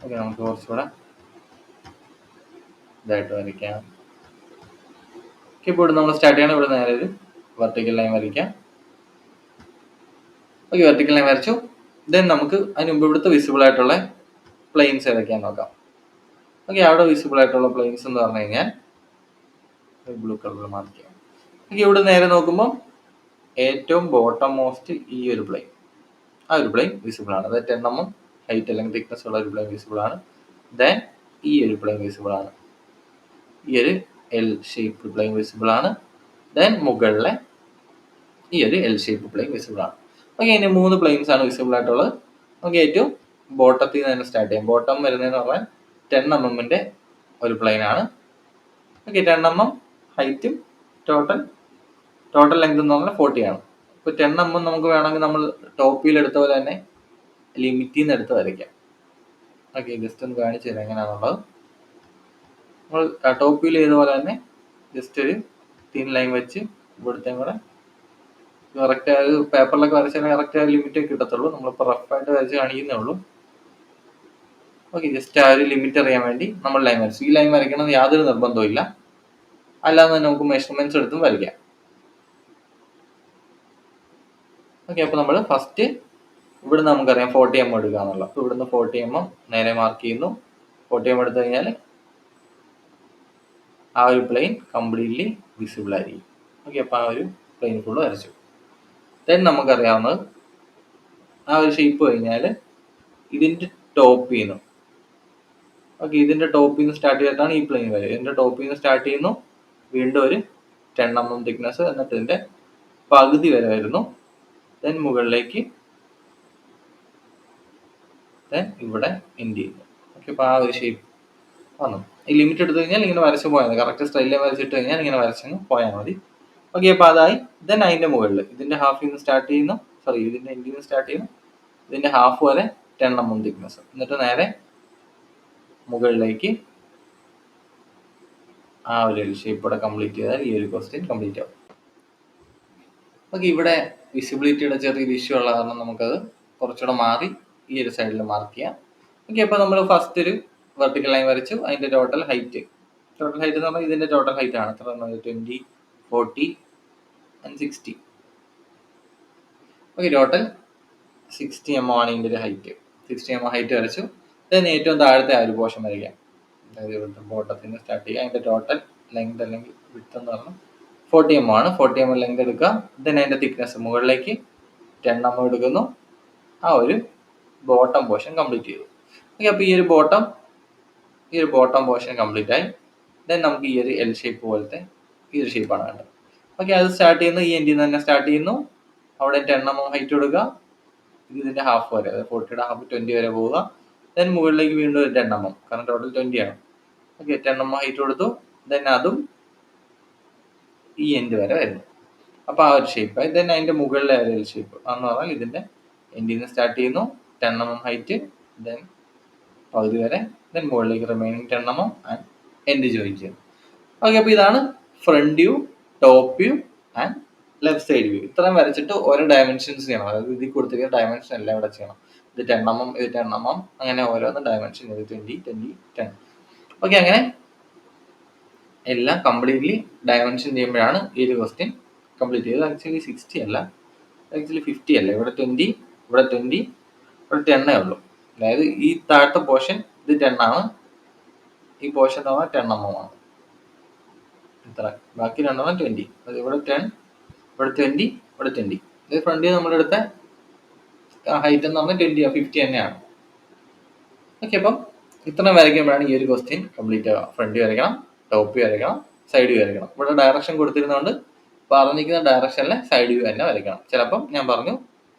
ഓക്കെ, നമുക്ക് കുറച്ചുകൂടെ ഇതായിട്ട് വരയ്ക്കാം. ഓക്കെ, ഇപ്പോൾ ഇവിടെ നമ്മൾ സ്റ്റാർട്ട് ചെയ്യണം. ഇവിടെ നേരെ ഒരു വെർട്ടിക്കൽ ലൈൻ വരയ്ക്കാം. ഓക്കെ, വെർട്ടിക്കൽ ലൈൻ വരച്ചു. ദെൻ നമുക്ക് അതിന് മുമ്പ് ഇവിടുത്തെ വിസിബിൾ ആയിട്ടുള്ള പ്ലെയിൻസ് ഏതൊക്കെയാന്ന് നോക്കാം. ഓക്കെ, അവിടെ വിസിബിൾ ആയിട്ടുള്ള പ്ലെയിൻസ് എന്ന് പറഞ്ഞു കഴിഞ്ഞാൽ ബ്ലൂ കളറിൽ മാർക്ക് ചെയ്യാം. ഓക്കെ, ഇവിടെ നേരെ നോക്കുമ്പോൾ ഏറ്റവും ബോട്ടം മോസ്റ്റ് ഈ ഒരു പ്ലെയിൻ, ആ ഒരു പ്ലെയിൻ വിസിബിൾ ആണ്. അതായത് 10 mm ഹൈറ്റ് അല്ലെങ്കിൽ തിക്നെസ് ഉള്ള ഒരു പ്ലെയിൻ വിസിബിൾ ആണ്. ദെൻ ഈ ഒരു പ്ലെയിൻ വിസിബിൾ ആണ്, ഈ ഒരു എൽ ഷേപ്പ് പ്ലെയിൻ വിസിബിൾ ആണ്. ദെൻ മുകളിലെ ഈ ഒരു എൽ ഷേപ്പ് പ്ലെയിൻ വിസിബിൾ ആണ്. ഓക്കെ, ഇനി 3 പ്ലെയിൻസ് ആണ് വിസിബിൾ ആയിട്ടുള്ളത്. നമുക്ക് ഏറ്റവും ബോട്ടത്തിൽ നിന്ന് തന്നെ സ്റ്റാർട്ട് ചെയ്യാം. ബോട്ടം വരുന്നതെന്ന് പറഞ്ഞാൽ 10 mm ഒരു പ്ലെയിൻ ആണ്. ഓക്കെ, 10 mm ഹൈറ്റും ടോട്ടൽ ലെങ്ത് എന്ന് പറഞ്ഞാൽ 40 ആണ്. ഇപ്പോൾ 10 mm നമുക്ക് വേണമെങ്കിൽ നമ്മൾ ടോപ്പിൽ എടുത്ത പോലെ തന്നെ ലിമിറ്റിൽ നിന്ന് എടുത്ത് വരയ്ക്കാം. ഓക്കെ, ജസ്റ്റ് ഒന്ന് കാണിച്ചു തരാം എങ്ങനെയാണെന്നുള്ളത്. നമ്മൾ ടോപ്പിൽ ചെയ്തപോലെ തന്നെ ജസ്റ്റ് ഒരു തിൻ ലൈൻ വെച്ച് ഇവിടുത്തെയും കൂടെ കറക്റ്റ് ആ ഒരു പേപ്പറിലൊക്കെ വരച്ചാൽ കറക്റ്റ് ആ ലിമിറ്റ് കിട്ടത്തുള്ളൂ. നമ്മളിപ്പോൾ റഫായിട്ട് വരച്ച് കാണിക്കുന്നേ ഉള്ളൂ. ഓക്കെ, ജസ്റ്റ് ആ ഒരു ലിമിറ്റ് അറിയാൻ വേണ്ടി നമ്മൾ ലൈൻ വരച്ചു. ഈ ലൈൻ വരയ്ക്കണമെന്ന് യാതൊരു നിർബന്ധവും ഇല്ല, അല്ലാതെ തന്നെ നമുക്ക് മെഷർമെന്റ്സ് എടുത്തും വരയ്ക്കാം. ഓക്കെ, അപ്പോൾ നമ്മൾ ഫസ്റ്റ് ഇവിടെ നമുക്കറിയാം 40 mm എടുക്കുക എന്നുള്ളത്. അപ്പോൾ ഇവിടുന്ന് 40 mm നേരെ മാർക്ക് ചെയ്യുന്നു. 40 mm എടുത്തു കഴിഞ്ഞാൽ ആ ഒരു പ്ലെയിൻ കംപ്ലീറ്റ്ലി വിസിബിൾ ആയിരിക്കും. ഓക്കെ, അപ്പോൾ ആ ഒരു പ്ലെയിൻ ഫുള്ള് വരച്ചു. ദെൻ നമുക്കറിയാവുന്നത് ആ ഒരു ഷേപ്പ് കഴിഞ്ഞാൽ ഇതിൻ്റെ ടോപ്പിൽ നിന്ന്, ഓക്കെ, ഇതിൻ്റെ ടോപ്പിൽ നിന്ന് സ്റ്റാർട്ട് ചെയ്തിട്ടാണ് ഈ പ്ലെയിൻ വരിക. ഇതിൻ്റെ ടോപ്പിൽ നിന്ന് സ്റ്റാർട്ട് ചെയ്യുന്നു, വീണ്ടും ഒരു 10 mm തിക്നെസ്, എന്നിട്ട് ഇതിൻ്റെ പകുതി വരെ വരുന്നു. ദെൻ മുകളിലേക്ക്, ദെൻ ഇവിടെ എൻഡ് ചെയ്യുന്നു. ഓക്കെ, അപ്പോൾ ആ ഒരു ഷേപ്പ് വന്നു. ഈ ലിമിറ്റ് എടുത്തു കഴിഞ്ഞാൽ ഇങ്ങനെ വരച്ച് പോയാൽ മതി. കറക്റ്റ് സ്റ്റൈലിൽ വരച്ചിട്ട് കഴിഞ്ഞാൽ ഇങ്ങനെ വരച്ചങ്ങ് പോയാൽ മതി. ഓക്കെ, അപ്പോൾ അതായി. ദെൻ അതിൻ്റെ മുകളിൽ ഇതിൻ്റെ ഹാഫിൽ നിന്ന് സ്റ്റാർട്ട് ചെയ്യുന്നു, ഇതിൻ്റെ എൻഡിൽ നിന്ന് സ്റ്റാർട്ട് ചെയ്യുന്നു, ഇതിൻ്റെ ഹാഫ് വരെ 10 mm തിക്നെസ്, എന്നിട്ട് നേരെ മുകളിലേക്ക് ആ ഒരു ഷേപ്പ് ഇവിടെ കംപ്ലീറ്റ് ചെയ്താൽ ഈ ഒരു ക്വസ്റ്റ്യൻ കംപ്ലീറ്റ് ആവും. ഓക്കെ, ഇവിടെ വിസിബിലിറ്റിയുടെ ചെറിയൊരു ഇഷ്യൂ ഉള്ള കാരണം നമുക്കത് കുറച്ചുകൂടെ മാറി ഈ ഒരു സൈഡിൽ മാർക്ക് ചെയ്യാം. ഓക്കെ, അപ്പോൾ നമ്മൾ ഫസ്റ്റ് ഒരു വെർട്ടിക്കൽ ലൈൻ വരച്ചു. അതിൻ്റെ ടോട്ടൽ ഹൈറ്റ് എന്ന് പറഞ്ഞാൽ ഇതിൻ്റെ ടോട്ടൽ ഹൈറ്റ് ആണ് എത്ര? 20, 40 and 60. ഓക്കെ, ടോട്ടൽ 60 mm ആണ് ഇതിൻ്റെ ഒരു ഹൈറ്റ്. 60 mm ഹൈറ്റ് വരച്ചു. then ഏറ്റവും താഴത്തെ ആ ഒരു പോർഷൻ വരയ്ക്കാം. അതായത് ഇവിടുത്തെ ബോട്ടത്തിന് സ്റ്റാർട്ട് ചെയ്യുക. അതിൻ്റെ ടോട്ടൽ ലെങ്ത് അല്ലെങ്കിൽ വിഡ്ത്ത് എന്ന് പറഞ്ഞാൽ 40 mm ആണ്. 40 mm ലെങ്ത് എടുക്കുക. then അതിൻ്റെ തിക്നെസ് മുകളിലേക്ക് 10 mm എടുക്കുന്നു. ആ ഒരു ബോട്ടം പോർഷൻ കംപ്ലീറ്റ് ചെയ്തു. ഓക്കെ, അപ്പോൾ ഈ ഒരു ബോട്ടം പോർഷൻ കംപ്ലീറ്റ് ആയി. ദെൻ നമുക്ക് ഈ ഒരു എൽ ഷേപ്പ് പോലത്തെ ഈ ഒരു ഷേപ്പാണ് വേണ്ടത്. ഓക്കെ, അത് സ്റ്റാർട്ട് ചെയ്യുന്നു ഈ എൻഡിൽ നിന്ന് തന്നെ സ്റ്റാർട്ട് ചെയ്യുന്നു. അവിടെ 10 mm ഹൈറ്റ് കൊടുക്കുക. ഇതിൻ്റെ ഹാഫ് വരെ, അതായത് 40യുടെ ഹാഫ് 20 വരെ പോവുക. ദെൻ മുകളിലേക്ക് വീണ്ടും ഒരു 10 mm, കാരണം ടോട്ടൽ 20 ആണ്. ഓക്കെ, 10 mm ഹൈറ്റ് കൊടുത്തു. ദെൻ അതും ഈ എൻഡ് വരെ വരുന്നു. അപ്പോൾ ആ ഒരു ഷേപ്പായി. ദെൻ അതിൻ്റെ മുകളിലെ ഒരു എൽ ഷേപ്പ് എന്ന് പറഞ്ഞാൽ ഇതിൻ്റെ എൻഡിൽ നിന്ന് സ്റ്റാർട്ട് ചെയ്യുന്നു 10 mm ഹൈറ്റ്, ദെൻ പകുതി വരെ, ദെൻ മുകളിലേക്ക് remaining 10 mm and end join ചെയ്യുന്നു. ഓക്കെ, അപ്പോൾ ഇതാണ് front view, top view and left side view. ഇത്രയും വരച്ചിട്ട് ഓരോ ഡയമെൻഷൻസ് ചെയ്യണം. അതായത് ഇതിൽ കൊടുത്തിരിക്കുന്ന ഡയമെൻഷൻ എല്ലാം ഇവിടെ ചെയ്യണം. ഇത് 10 mm, ഇത് 10 mm, അങ്ങനെ ഓരോന്ന് ഡയമെൻഷൻ, ഇത് 20, 20, 10. ഓക്കെ, അങ്ങനെ എല്ലാം കംപ്ലീറ്റ്ലി ഡയമെൻഷൻ ചെയ്യുമ്പോഴാണ് ഈ ഒരു ക്വസ്റ്റ്യൻ കംപ്ലീറ്റ് ചെയ്തത്. ആക്ച്വലി 60 അല്ല, ആക്ച്വലി 50 അല്ല. ഇവിടെ 20, ഇവിടെ 20, ഇവിടെ 10 ഉള്ളൂ. അതായത് ഈ താഴത്തെ പോർഷൻ ഇത് 10 ആണ്, ഈ പോർഷൻ എന്ന് പറഞ്ഞാൽ 10 mm ആണ്. ഇത്ര, ബാക്കി 2 20. അത് ഇവിടെ 10, ഇവിടെ 20, ഇവിടെ 20. ഇത് ഫ്രണ്ടിൽ നമ്മളെടുത്ത ഹൈറ്റ് എന്ന് പറഞ്ഞാൽ 20, 50 തന്നെയാണ്. ഓക്കെ, അപ്പം ഇത്രയും വരയ്ക്കുമ്പോഴാണ് ഈ ഒരു ക്വസ്റ്റ്യൻ കംപ്ലീറ്റ് ആവുക. ഫ്രണ്ട് വരയ്ക്കണം, ടോപ്പ് വ്യൂ വരയ്ക്കണം, സൈഡ് വ്യൂ വരയ്ക്കണം. ഇവിടെ ഡയറക്ഷൻ കൊടുത്തിരുന്നതുകൊണ്ട് പറഞ്ഞിരിക്കുന്ന ഡയറക്ഷനിലെ സൈഡ് വ്യൂ തന്നെ വരയ്ക്കണം. ചിലപ്പം ഞാൻ പറഞ്ഞു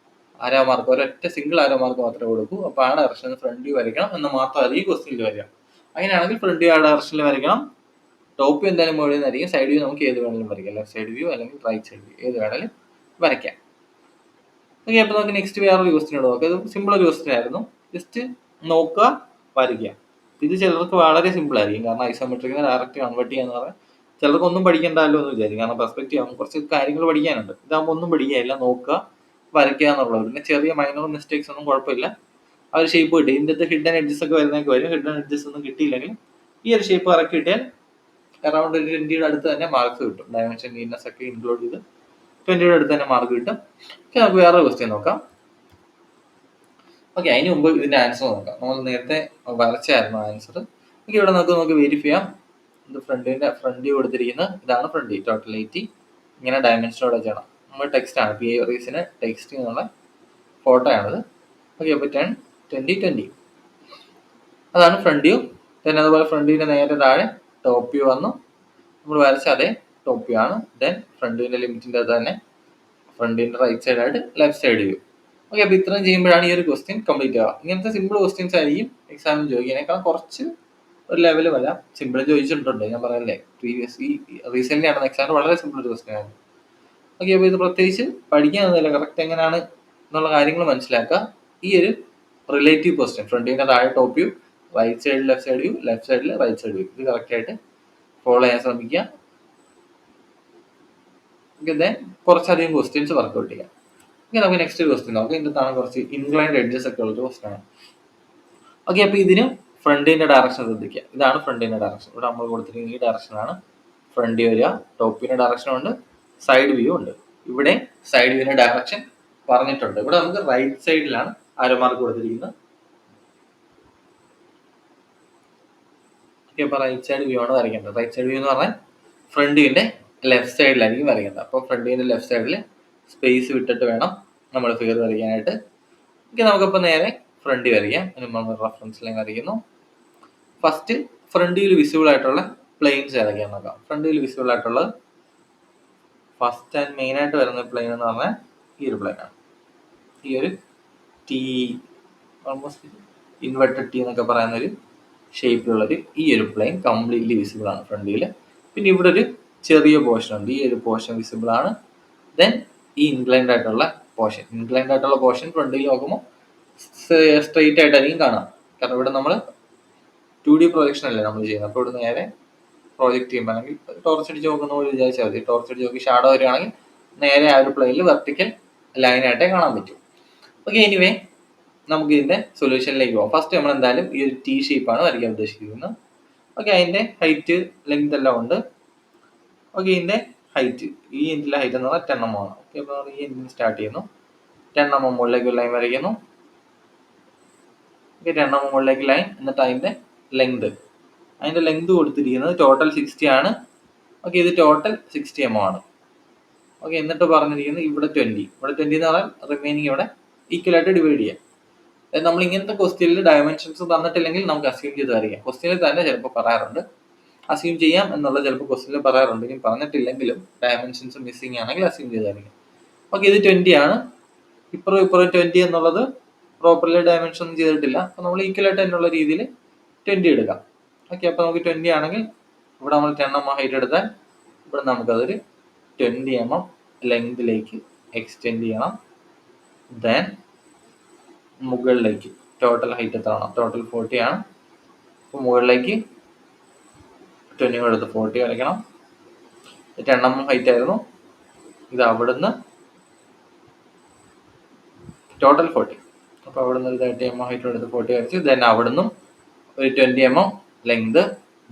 ആരോ മാർക്ക്, ഒരൊറ്റ സിംഗിൾ ആരോ മാർക്ക് മാത്രമേ കൊടുക്കൂ. അപ്പോൾ ആ ഡയറക്ഷനിൽ ഫ്രണ്ട് വ്യൂ വരയ്ക്കണം എന്ന് മാത്രമല്ല ഈ ക്വസ്റ്റ്യനിൽ വരിക. അങ്ങനെയാണെങ്കിൽ ഫ്രണ്ട് വ്യൂ ആ ഡയറക്ഷനിൽ വരയ്ക്കണം, ടോപ്പ് വ്യൂ എന്തായാലും മുകളിൽ നിന്നായിരിക്കും, സൈഡ് വ്യൂ നമുക്ക് ഏത് വേണമെങ്കിലും വരയ്ക്കാം. ലെഫ്റ്റ് സൈഡ് വ്യൂ അല്ലെങ്കിൽ റൈറ്റ് സൈഡ് വ്യൂ ഏത് വേണമെങ്കിലും വരയ്ക്കാം. ഓക്കെ, അപ്പോൾ നമുക്ക് നെക്സ്റ്റ് വേറൊരു ക്വസ്റ്റ്യനോട് നോക്കാം. ഇത് സിമ്പിൾ ഒരു ക്വസ്റ്റ്യൻ ആയിരുന്നു. ജസ്റ്റ് നോക്കുക, വരയ്ക്കുക. ഇത് ചിലർക്ക് വളരെ സിമ്പിൾ ആയിരിക്കും, കാരണം ഐസോമെട്രിക്കിനെ ഡയറക്റ്റ് കൺവേർട്ട് ചെയ്യാന്ന് പറഞ്ഞാൽ ചിലർക്ക് ഒന്നും പഠിക്കണ്ടല്ലോ എന്ന് വിചാരിക്കും. കാരണം പെർസ്പെക്റ്റീവ് ആകുമ്പോൾ കുറച്ച് കാര്യങ്ങൾ പഠിക്കാനുണ്ട്. ഇതാകുമ്പോൾ ഒന്നും പഠിക്കാനില്ല, നോക്കുക, വരയ്ക്കുക എന്നുള്ളത്. പിന്നെ ചെറിയ മൈനർ മിസ്റ്റേക്സ് ഒന്നും കുഴപ്പമില്ല. ആ ഒരു ഷേപ്പ് കിട്ടി. ഇതിൻ്റെ ഹിഡൻ എഡ്ജസ് ഒക്കെ വരുന്നതൊക്കെ വരും. ഹിഡൻ എഡ്ജസ് ഒന്നും കിട്ടിയില്ലെങ്കിൽ ഈ ഒരു ഷേപ്പ് കറക്റ്റ് കിട്ടിയാൽ അറൗണ്ട് ഒരു 20യുടെ അടുത്ത് തന്നെ മാർക്സ് കിട്ടും. ഡയമെൻഷൻ നീറ്റ്നെസ് ഒക്കെ ഇൻക്ലൂഡ് ചെയ്ത് 20യുടെ അടുത്ത് തന്നെ മാർക്ക് കിട്ടും. ഓക്കെ, നമുക്ക് വേറെ ക്വസ്റ്റ്യൻ നോക്കാം. ഓക്കെ, അതിന് മുമ്പ് ഇതിൻ്റെ ആൻസർ നോക്കാം. നമ്മൾ നേരത്തെ വരച്ചായിരുന്നു ആൻസർ. ഓക്കെ, ഇവിടെ നമുക്ക് വെരിഫൈ ചെയ്യാം. ഇത് ഫ്രണ്ട് വ്യൂ കൊടുത്തിരിക്കുന്നത് ഇതാണ് ഫ്രണ്ട് വ്യൂ. ടോട്ടൽ 80. ഇങ്ങനെ ഡയമെൻഷനോടെ ചെയ്യണം. നമ്മൾ ടെക്സ്റ്റ് ആണ്, പി റീസിന് ടെക്സ്റ്റ് എന്നുള്ള ഫോട്ടോ ആണിത്. ഓക്കെ, അപ്പോൾ 10, 20, 20 അതാണ് ഫ്രണ്ട് വ്യൂ. ദെൻ അതുപോലെ ഫ്രണ്ട് വ്യൂവിൻ്റെ നേരെ താഴെ ടോപ്പ് വ്യൂ വന്നു. നമ്മൾ വരച്ച അതേ ടോപ്പ് വ്യൂ ആണ്. ദെൻ ഫ്രണ്ട് വ്യൂവിൻ്റെ ലിമിറ്റിൻ്റെ അത് തന്നെ ഫ്രണ്ട് വ്യൂവിൻ്റെ റൈറ്റ് സൈഡായിട്ട് ലെഫ്റ്റ് സൈഡ് വ്യൂ. ഓക്കെ, അപ്പോൾ ഇത്രയും ചെയ്യുമ്പോഴാണ് ഈ ഒരു ക്വസ്റ്റ്യൻ കംപ്ലീറ്റ് ആവുക. ഇങ്ങനത്തെ സിമ്പിൾ ക്വസ്റ്റ്യൻസ് ആയിരിക്കും എക്സാമിന് ചോദിക്കുന്നതിനേക്കാൾ കുറച്ച് ഒരു ലെവൽ വരാം. സിമ്പിൾ ചോദിച്ചിട്ടുണ്ട്, ഞാൻ പറയല്ലേ, റീസെന്റ് നടന്ന എക്സാമിന് വളരെ സിമ്പിൾ ഒരു ക്വസ്റ്റ്യൻ ആണ്. ഓക്കെ, അപ്പോൾ ഇത് പ്രത്യേകിച്ച് പഠിക്കാനൊന്നുമില്ല, കറക്റ്റ് എങ്ങനെയാണ് എന്നുള്ള കാര്യങ്ങൾ മനസ്സിലാക്കുക. ഈ ഒരു റിലേറ്റീവ് ക്വസ്റ്റ്യൻ, ഫ്രണ്ടിൻ്റെ താഴെ ടോപ്പ് വ്യൂ, റൈറ്റ് സൈഡിൽ ലെഫ്റ്റ് സൈഡ് വ്യൂ, ലെഫ്റ്റ് സൈഡിൽ റൈറ്റ് സൈഡ് വ്യൂ, ഇത് കറക്റ്റായിട്ട് ഫോളോ ചെയ്യാൻ ശ്രമിക്കുക. ഓക്കെ, ദെൻ കുറച്ചധികം ക്വസ്റ്റ്യൻസ് വർക്ക്ഔട്ട് ചെയ്യാം. ഓക്കെ, നമുക്ക് നെക്സ്റ്റ് ക്വസ്റ്റ്യൻ നോക്കാം. ഇതിൻ്റെ താഴെ കുറച്ച് ഇൻക്ലൈൻഡ് എഡ്ജസ് ഒക്കെ ഉള്ളൊരു ക്വസ്റ്റ്യൻ ആണ്. ഓക്കെ, അപ്പോൾ ഇതിന് ഫ്രണ്ടിൻ്റെ ഡയറക്ഷൻ ശ്രദ്ധിക്കുക. ഇതാണ് ഫ്രണ്ടിൻ്റെ ഡയറക്ഷൻ. ഇവിടെ നമ്മൾ കൊടുത്തിരിക്കുന്ന ഈ ഡയറക്ഷനാണ് ഫ്രണ്ട് വരിക. ടോപ്പിൻ്റെ ഡയറക്ഷനും ഉണ്ട്, സൈഡ് വ്യൂ ഉണ്ട്. ഇവിടെ സൈഡ് വ്യൂവിൻ്റെ ഡയറക്ഷൻ പറഞ്ഞിട്ടുണ്ട്. ഇവിടെ നമുക്ക് റൈറ്റ് സൈഡിലാണ് ആരോ മാർക്ക് കൊടുത്തിരിക്കുന്നത്. ഓക്കെ, അപ്പോൾ റൈറ്റ് സൈഡ് വ്യൂ ആണ് വരയ്ക്കേണ്ടത്. റൈറ്റ് സൈഡ് വ്യൂ എന്ന് പറഞ്ഞാൽ ഫ്രണ്ട് വ്യൂവിൻ്റെ ലെഫ്റ്റ് സൈഡിലായിരിക്കും വരയ്ക്കേണ്ടത്. അപ്പോൾ ഫ്രണ്ട് വ്യൂവിൻ്റെ ലെഫ്റ്റ് സൈഡിൽ സ്പേസ് വിട്ടിട്ട് വേണം നമ്മൾ ഫിഗർ വരയ്ക്കാനായിട്ട്. ഓക്കെ, നമുക്കിപ്പോൾ നേരെ ഫ്രണ്ട് വരയ്ക്കാം. നമ്മൾ റെഫറൻസ് ലൈൻ വരയ്ക്കുന്നു. ഫസ്റ്റ് ഫ്രണ്ട് വ്യൂവിൽ വിസിബിൾ ആയിട്ടുള്ള പ്ലെയിൻസ് ഏതൊക്കെയാണെന്ന് നോക്കാം. ഫ്രണ്ട് വ്യൂവിൽ വിസിബിൾ ആയിട്ടുള്ളത് ഫസ്റ്റ് ആൻഡ് മെയിൻ ആയിട്ട് വരുന്ന പ്ലെയിൻ എന്ന് പറഞ്ഞാൽ ഈ ഒരു പ്ലെയിനാണ്. ഈ ഒരു ടി, ഓൾമോസ്റ്റ് ഇൻവെർട്ടഡ് ടി എന്നൊക്കെ പറയുന്നൊരു ഷേപ്പിലുള്ളൊരു ഈ ഒരു പ്ലെയിൻ കംപ്ലീറ്റ്ലി വിസിബിൾ ആണ് ഫ്രണ്ട് വ്യൂവിൽ. പിന്നെ ഇവിടെ ഒരു ചെറിയ പോർഷൻ ഉണ്ട്, ഈ ഒരു പോർഷൻ വിസിബിൾ ആണ്. ദെൻ ഈ ഇൻക്ലൈൻഡ് ആയിട്ടുള്ള പോർഷൻ ഫ്രണ്ട് വ്യൂവിൽ നോക്കുമ്പോൾ സ്ട്രെയിറ്റ് ആയിട്ടായിരിക്കും കാണാം. കാരണം ഇവിടെ നമ്മൾ 2D പ്രൊജക്ഷൻ അല്ലേ നമ്മൾ ചെയ്യുന്നത്. അപ്പോൾ ഇവിടെ നേരെ പ്രോജക്റ്റ് ചെയ്യുമ്പോൾ അല്ലെങ്കിൽ ടോർച്ച് അടിച്ച് നോക്കുന്ന പോലെ വിചാരിച്ചാൽ മതി. ടോർച്ച് അടിച്ച് നോക്കി ഷാഡോ വരികയാണെങ്കിൽ നേരെ ആ ഒരു പ്ലെയിനിൽ വെർട്ടിക്കൽ ലൈനായിട്ടേ കാണാൻ പറ്റും. ഓക്കെ, എനിവേ നമുക്ക് ഇതിന്റെ സൊല്യൂഷനിലേക്ക് പോകാം. ഫസ്റ്റ് നമ്മൾ എന്തായാലും ഈ ഒരു ടി ഷേപ്പാണ് വരയ്ക്കാൻ ഉദ്ദേശിക്കുന്നത്. ഓക്കെ, അതിന്റെ ഹൈറ്റ് ലെങ്ത് എല്ലാം ഉണ്ട്. ഓക്കെ, ഇതിന്റെ ഹൈറ്റ്, ഈ എൻഡിലെ ഹൈറ്റ് എന്ന് പറഞ്ഞാൽ 10 mm ആണ്. ഓക്കെ, അപ്പോൾ ഈ എൻഡിൽ സ്റ്റാർട്ട് ചെയ്യുന്നു, 10 mm മുകളിലേക്ക് ഒരു ലൈൻ വരയ്ക്കുന്നു. ഓക്കെ, 10 mm മുകളിലേക്ക് ലൈൻ, എന്നിട്ട് അതിന്റെ ലെങ്ത് കൊടുത്തിരിക്കുന്നത് ടോട്ടൽ 60 ആണ്. ഓക്കെ, ഇത് ടോട്ടൽ 60 mm ആണ്. ഓക്കെ, എന്നിട്ട് പറഞ്ഞിരിക്കുന്നത് ഇവിടെ 20 എന്ന് പറഞ്ഞാൽ റിമൈനിങ് ഇവിടെ ഈക്വൽ ആയിട്ട് ഡിവൈഡ് ചെയ്യാം. നമ്മൾ ഇങ്ങനത്തെ ക്വസ്റ്റ്യനിൽ ഡയമെൻഷൻസ് തന്നിട്ടില്ലെങ്കിൽ നമുക്ക് അസ്യൂം ചെയ്ത് വരയ്ക്കാം. ക്വസ്റ്റ്യനിൽ തന്നെ ചിലപ്പോൾ പറയാറുണ്ട്, അസ്യൂം ചെയ്യാം എന്നുള്ള ചിലപ്പോൾ ക്വസ്റ്റ്യനിൽ പറയാറുണ്ട്. ഇനി പറഞ്ഞിട്ടില്ലെങ്കിലും ഡയമെൻഷൻസ് മിസ്സിംഗ് ആണെങ്കിൽ അസ്യൂം ചെയ്ത് വരയ്ക്കാം. ഓക്കെ, ഇത് 20 ആണ്. ഇപ്പുറം 20 എന്നുള്ളത് പ്രോപ്പർലി ഡയമെൻഷൻ ഒന്നും ചെയ്തിട്ടില്ല. അപ്പോൾ നമ്മൾ ഈക്വൽ ആയിട്ട് എന്നുള്ള രീതിയിൽ 20 എടുക്കാം. ഓക്കെ, അപ്പോൾ നമുക്ക് 20 ആണെങ്കിൽ ഇവിടെ നമ്മൾ 10 mm ഹൈറ്റ് എടുത്താൽ ഇവിടെ നമുക്കതൊരു 20 mm ലെങ്തിലേക്ക് എക്സ്റ്റെൻഡ് ചെയ്യണം. ദെൻ മുകളിലേക്ക് ടോട്ടൽ ഹൈറ്റ് എത്രയാണോ, ടോട്ടൽ 40 ആണ്. അപ്പോൾ മുകളിലേക്ക് 20 എടുത്ത് 40 വരയ്ക്കണം. 10 mm ഹൈറ്റ് ആയിരുന്നു, ഇത് അവിടുന്ന് ടോട്ടൽ 40. അപ്പോൾ അവിടുന്ന് ഒരു 30 mm ഹൈറ്റ് എടുത്ത് 40 വരച്ച്, ദെൻ അവിടുന്ന് ഒരു 20 mm ലെങ്ത്,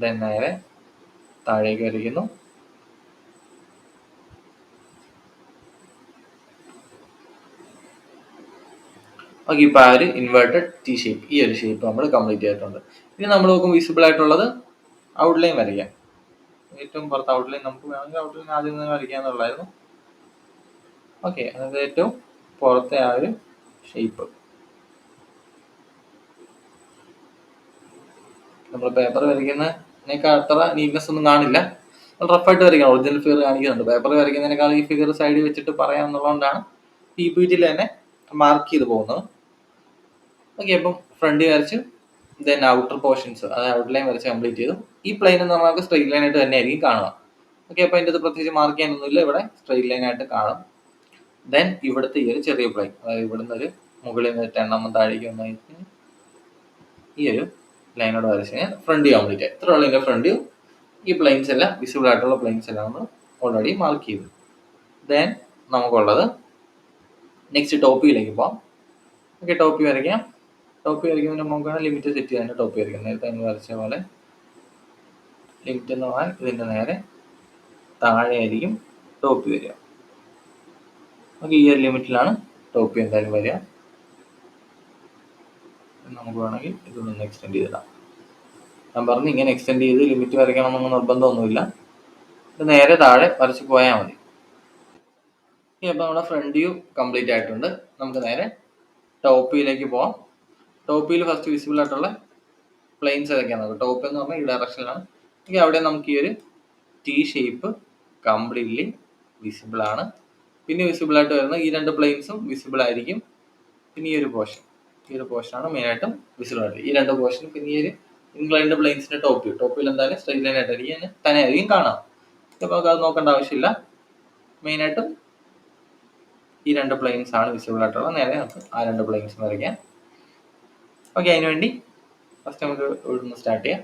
ദെൻ നേരെ താഴേക്ക് വരയ്ക്കുന്നു. ഓക്കെ, ഇപ്പോൾ ആ ഒരു ഇൻവേർട്ടഡ് ടി ഷേപ്പ്, ഈ ഒരു ഷേപ്പ് നമ്മൾ കംപ്ലീറ്റ് ചെയ്തിട്ടുണ്ട്. ഇനി നമ്മൾ നോക്കുമ്പോൾ വിസിബിൾ ആയിട്ടുള്ളത് ഔട്ട്ലൈൻ വരയ്ക്കാം. ഏറ്റവും പുറത്ത് ഔട്ട്ലൈൻ നമുക്ക് വേണമെങ്കിൽ ഔട്ട്ലൈൻ ആദ്യം തന്നെ വരയ്ക്കാന്നുള്ളായിരുന്നു. ഓക്കെ, അതായത് ഏറ്റവും പുറത്തെ ആ ഒരു ഷേപ്പ് നമ്മൾ പേപ്പർ വരയ്ക്കുന്നതിനേക്കാൾ അത്ര നീറ്റ്നെസ് ഒന്നും കാണില്ല, റഫായിട്ട് വരയ്ക്കണം. ഒറിജിനൽ ഫിഗർ കാണിക്കുന്നുണ്ട്. പേപ്പർ വരയ്ക്കുന്നതിനേക്കാൾ ഈ ഫിഗർ സൈഡിൽ വെച്ചിട്ട് പറയാമെന്നുള്ളതുകൊണ്ടാണ് PPT-ൽ തന്നെ മാർക്ക് ചെയ്ത് പോകുന്നത്. ഓക്കെ, അപ്പം ഫ്രണ്ട് വരച്ച് ദെൻ ഔട്ടർ പോർഷൻസ്, അതായത് ഔട്ട്ലൈൻ വരച്ച് കംപ്ലീറ്റ് ചെയ്തു. ഈ പ്ലെയിൻ എന്ന് നമുക്ക് സ്ട്രെയിറ്റ് ലൈൻ ആയിട്ട് തന്നെ ആയിരിക്കും കാണുക. ഓക്കെ, അപ്പോൾ അതിൻ്റെ പ്രത്യേകിച്ച് മാർക്ക് ചെയ്യാനൊന്നുമില്ല, ഇവിടെ സ്ട്രെയിറ്റ് ലൈൻ ആയിട്ട് കാണും. ദെൻ ഇവിടുത്തെ ഈ ഒരു ചെറിയ പ്ലെയിൻ, അതായത് ഇവിടുന്ന് ഒരു മുകളിൽ നിന്ന് 10 mm താഴേക്ക് വന്നു ഈ ഒരു ലൈനോട് വരച്ച് കഴിഞ്ഞാൽ ഫ്രണ്ട് വ്യൂ കംപ്ലീറ്റ് ആയി. ഇത്രയുള്ള ഇതിൻ്റെ ഫ്രണ്ട് വ്യൂ. ഈ പ്ലെയിൻസ് എല്ലാം വിസിബിൾ ആയിട്ടുള്ള പ്ലെയിൻസ് എല്ലാം നമ്മൾ ഓൾറെഡി മാർക്ക് ചെയ്തു. ദെൻ നമുക്കുള്ളത് നെക്സ്റ്റ് ടോപ്പ് വ്യൂയിലേക്ക് പോകാം. ഓക്കെ, ടോപ്പ് വ്യൂ വരയ്ക്കാം. ടോപ്പ് വ്യൂ വരയ്ക്കുന്നതിന് മുമ്പാണ് ലിമിറ്റ് സെറ്റ് ചെയ്യാൻ ടോപ്പ് വ്യൂ വരയ്ക്കാം. നേരത്തെ നമ്മൾ വരച്ച പോലെ ലിമിറ്റ് എന്ന് പറഞ്ഞാൽ ഇതിൻ്റെ നേരെ താഴെ ആയിരിക്കും ടോപ്പ് വ്യൂ വരിക. ഓക്കെ, ഈ ഒരു ലിമിറ്റിലാണ് ടോപ്പ് വ്യൂ എന്തായാലും വരിക. നമുക്ക് വേണമെങ്കിൽ ഇതൊന്ന് എക്സ്റ്റെൻഡ് ചെയ്തിടാം. ഞാൻ പറഞ്ഞു ഇങ്ങനെ എക്സ്റ്റെൻഡ് ചെയ്ത് ലിമിറ്റ് വരയ്ക്കണമെന്നൊന്നും നിർബന്ധമൊന്നുമില്ല, ഇത് നേരെ താഴെ വരച്ച് പോയാൽ മതി. അപ്പോൾ നമ്മുടെ ഫ്രണ്ട് വ്യൂ കംപ്ലീറ്റ് ആയിട്ടുണ്ട്. നമുക്ക് നേരെ ടോപ്പ് വ്യൂയിലേക്ക് പോകാം. ടോപ്പ് വ്യൂയിൽ ഫസ്റ്റ് വിസിബിൾ ആയിട്ടുള്ള പ്ലെയിൻസ് ഏതൊക്കെയാണ് നോക്കാം. ടോപ്പ് എന്ന് പറഞ്ഞാൽ ഈ ഡയറക്ഷനിലാണ്. ഓക്കെ, അവിടെ നമുക്ക് ഈ ഒരു ടി ഷേപ്പ് കംപ്ലീറ്റ്ലി വിസിബിൾ ആണ്. പിന്നെ വിസിബിൾ ആയിട്ട് വരുന്ന ഈ രണ്ട് പ്ലെയിൻസും വിസിബിൾ ആയിരിക്കും. പിന്നെ ഈ ഒരു പോർഷനാണ് മെയിനായിട്ടും വിസിബിൾ ആയിട്ട്. ഈ രണ്ട് പോർഷനും പിന്നെ ഈ ഒരു ഇൻക്ലൈൻഡ് പ്ലെയിൻസിന്റെ ടോപ്പിൽ എന്തായാലും സ്ട്രെയിറ്റ് ലൈൻ ആയിട്ടായിരിക്കും തന്നെ ആയിരിക്കും കാണാം. അപ്പോൾ നമുക്ക് അത് നോക്കേണ്ട ആവശ്യമില്ല. മെയിനായിട്ടും ഈ രണ്ട് പ്ലെയിൻസ് ആണ് വിസിബിൾ ആയിട്ടുള്ള. നേരെ നമുക്ക് ആ രണ്ട് പ്ലെയിൻസ് വരയ്ക്കാം. ഓക്കെ, അതിനുവേണ്ടി ഫസ്റ്റ് നമുക്ക് ഇവിടുന്ന് സ്റ്റാർട്ട് ചെയ്യാം.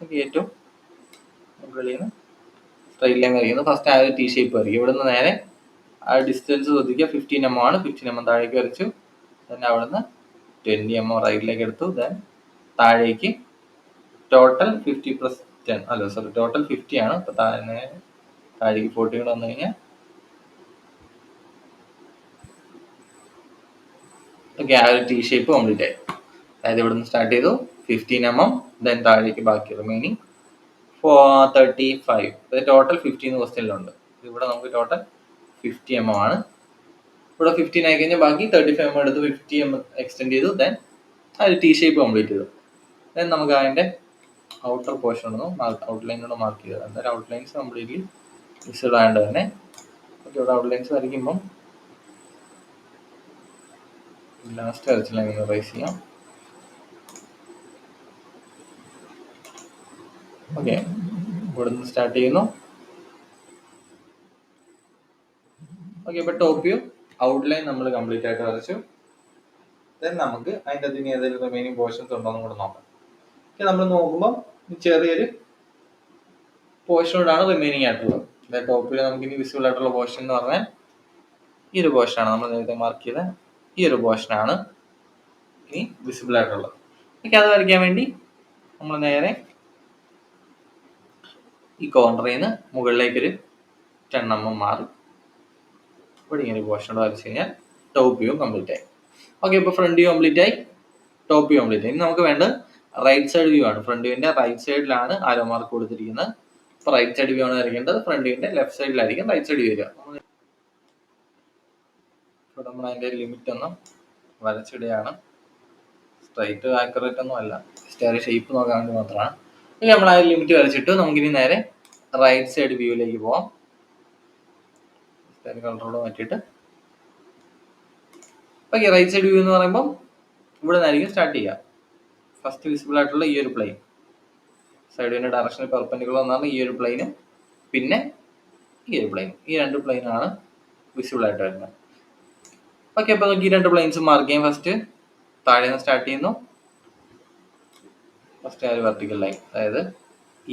ഓക്കെ, ഏറ്റവും മുകളിൽ നിന്ന് സ്ട്രെയിറ്റ് ലൈൻ വരയ്ക്കുന്നു. ഫസ്റ്റ് ആ ഒരു ടി ഷേപ്പ് വരയ്ക്കും. ഇവിടുന്ന് നേരെ ആ ഡിസ്റ്റൻസ് ശ്രദ്ധിക്കുക, 15 mm ആണ്. 15 mm താഴേക്ക് വരച്ചു. ദെൻ അവിടുന്ന് 20 mm റൈറ്റിലേക്ക് എടുത്തു. ദെൻ താഴേക്ക് ടോട്ടൽ 50 + 10 അല്ല സോറി ടോട്ടൽ 50 ആണ്. അപ്പോൾ താഴേക്ക് 40 കൂടെ വന്നു കഴിഞ്ഞാൽ ഓക്കെ, ആ ഒരു ടി ഷേപ്പ് കംപ്ലീറ്റ് ആയി. അതായത് ഇവിടുന്ന് സ്റ്റാർട്ട് ചെയ്തു 15 mm, ദെൻ താഴേക്ക് ബാക്കി റിമൈനിങ് 35. അതായത് ടോട്ടൽ 15 ക്വസ്റ്റ്യനിലുണ്ട്. ഇവിടെ നമുക്ക് ടോട്ടൽ 50 mm ആണ്. ഇവിടെ 15 ആയി കഴിഞ്ഞാൽ ബാക്കി 35 mm എടുത്ത് 50 mm എക്സ്റ്റെൻഡ് ചെയ്തു. ദെൻ ആ ഒരു ടി ഷേപ്പ് കംപ്ലീറ്റ് ചെയ്തു. ദെൻ നമുക്ക് അതിൻ്റെ ഔട്ടർ പോർഷൻ ഔട്ട്ലൈനോട് മാർക്ക് ചെയ്തത്. എന്തായാലും ഔട്ട്ലൈൻസ് കംപ്ലീറ്റ്ലി വിസിബിൾ ആയതുകൊണ്ട് തന്നെ ഓക്കെ, ഇവിടെ ഔട്ട്ലൈൻസ് വരയ്ക്കുമ്പം ലാസ്റ്റ് വരച്ചില്ല ഇങ്ങനെ റൈസ് ചെയ്യാം. ഓക്കെ, ഇവിടെ നിന്ന് സ്റ്റാർട്ട് ചെയ്യുന്നു. ഓക്കെ, ഇപ്പോൾ ടോപ്പ് വ്യൂ ഔട്ട്ലൈൻ നമ്മൾ കംപ്ലീറ്റ് ആയിട്ട് വരച്ചു. ദെൻ നമുക്ക് അതിൻ്റെ അതിന് ഏതെങ്കിലും റിമൈനിങ് പോർഷൻസ് ഉണ്ടോ എന്ന് കൂടെ നോക്കാം. ഓക്കെ, നമ്മൾ നോക്കുമ്പോൾ ചെറിയൊരു പോർഷനോടാണ് റിമൈനിങ് ആയിട്ടുള്ളത്. ടോപ്പിൽ നമുക്ക് ഇനി വിസിബിൾ ആയിട്ടുള്ള പോർഷൻ എന്ന് പറഞ്ഞാൽ ഈ ഒരു പോർഷനാണ് നമ്മൾ നേരത്തെ മാർക്ക് ചെയ്ത ഈ ഒരു പോർഷനാണ് ഇനി വിസിബിൾ ആയിട്ടുള്ളത്. ഓക്കെ, അത് വരയ്ക്കാൻ വേണ്ടി നമ്മൾ നേരെ ഈ കോർണറിൽ നിന്ന് മുകളിലേക്കൊരു 10 mm മാറി ഇവിടെ ഇങ്ങനെ ഒരു പോർഷനോട് വരച്ച് കഴിഞ്ഞാൽ ടോപ്പ് വ്യൂ കംപ്ലീറ്റ് ആയി. ഓക്കെ, ഇപ്പോൾ ഫ്രണ്ട് വ്യൂ കംപ്ലീറ്റ് ആയി, ടോപ്പ് വ്യൂ കംപ്ലീറ്റ് ആയി. ഇനി നമുക്ക് വേണ്ടത് റൈറ്റ് സൈഡ് വ്യൂ ആണ്. ഫ്രണ്ട് വ്യൂവിന്റെ റൈറ്റ് സൈഡിലാണ് ആരോ മാർക്ക് കൊടുത്തിരിക്കുന്നത്. ഇപ്പോൾ റൈറ്റ് സൈഡ് വ്യൂ ആണ് വരയ്ക്കേണ്ടത്. ഫ്രണ്ട് വ്യൂവിന്റെ ലെഫ്റ്റ് സൈഡിലായിരിക്കും റൈറ്റ് സൈഡ് വ്യൂ വരിക. ഇപ്പോൾ നമ്മൾ അതിന്റെ ലിമിറ്റ് ഒന്ന് വരച്ചിടുകയാണ്. സ്ട്രൈറ്റ് ആക്യുറേറ്റ് ഒന്നും അല്ല, ജസ്റ്റ് ഷേപ്പ് നോക്കാൻ വേണ്ടി മാത്രമാണ്. ഇനി നമ്മൾ ആ ലിമിറ്റ് വരച്ചിട്ട് നമുക്കിനി നേരെ റൈറ്റ് സൈഡ് വ്യൂവിലേക്ക് പോവാം. കളറോട് മാറ്റിയിട്ട് ഓക്കെ, റൈറ്റ് സൈഡ് വ്യൂ എന്ന് പറയുമ്പോൾ ഇവിടെ നിന്നായിരിക്കും സ്റ്റാർട്ട് ചെയ്യുക. ഫസ്റ്റ് വിസിബിൾ ആയിട്ടുള്ള ഈ ഒരു പ്ലെയിൻ, സൈഡ് വ്യൂവിന്റെ ഡയറക്ഷനിൽ പെർപെൻഡിക്കുലർ എന്നാണ് ഈ ഒരു പ്ലെയിനും പിന്നെ ഈ ഒരു പ്ലെയിൻ, ഈ രണ്ട് പ്ലെയിനാണ് വിസിബിൾ ആയിട്ട് വരുന്നത്. ഓക്കെ, അപ്പോൾ നമുക്ക് ഈ രണ്ട് പ്ലെയിൻസ് മാർക്ക് ചെയ്യാം. ഫസ്റ്റ് താഴെ നിന്ന് സ്റ്റാർട്ട് ചെയ്യുന്നു. ഫസ്റ്റ് ആ ഒരു വെർട്ടിക്കൽ ലൈൻ, അതായത്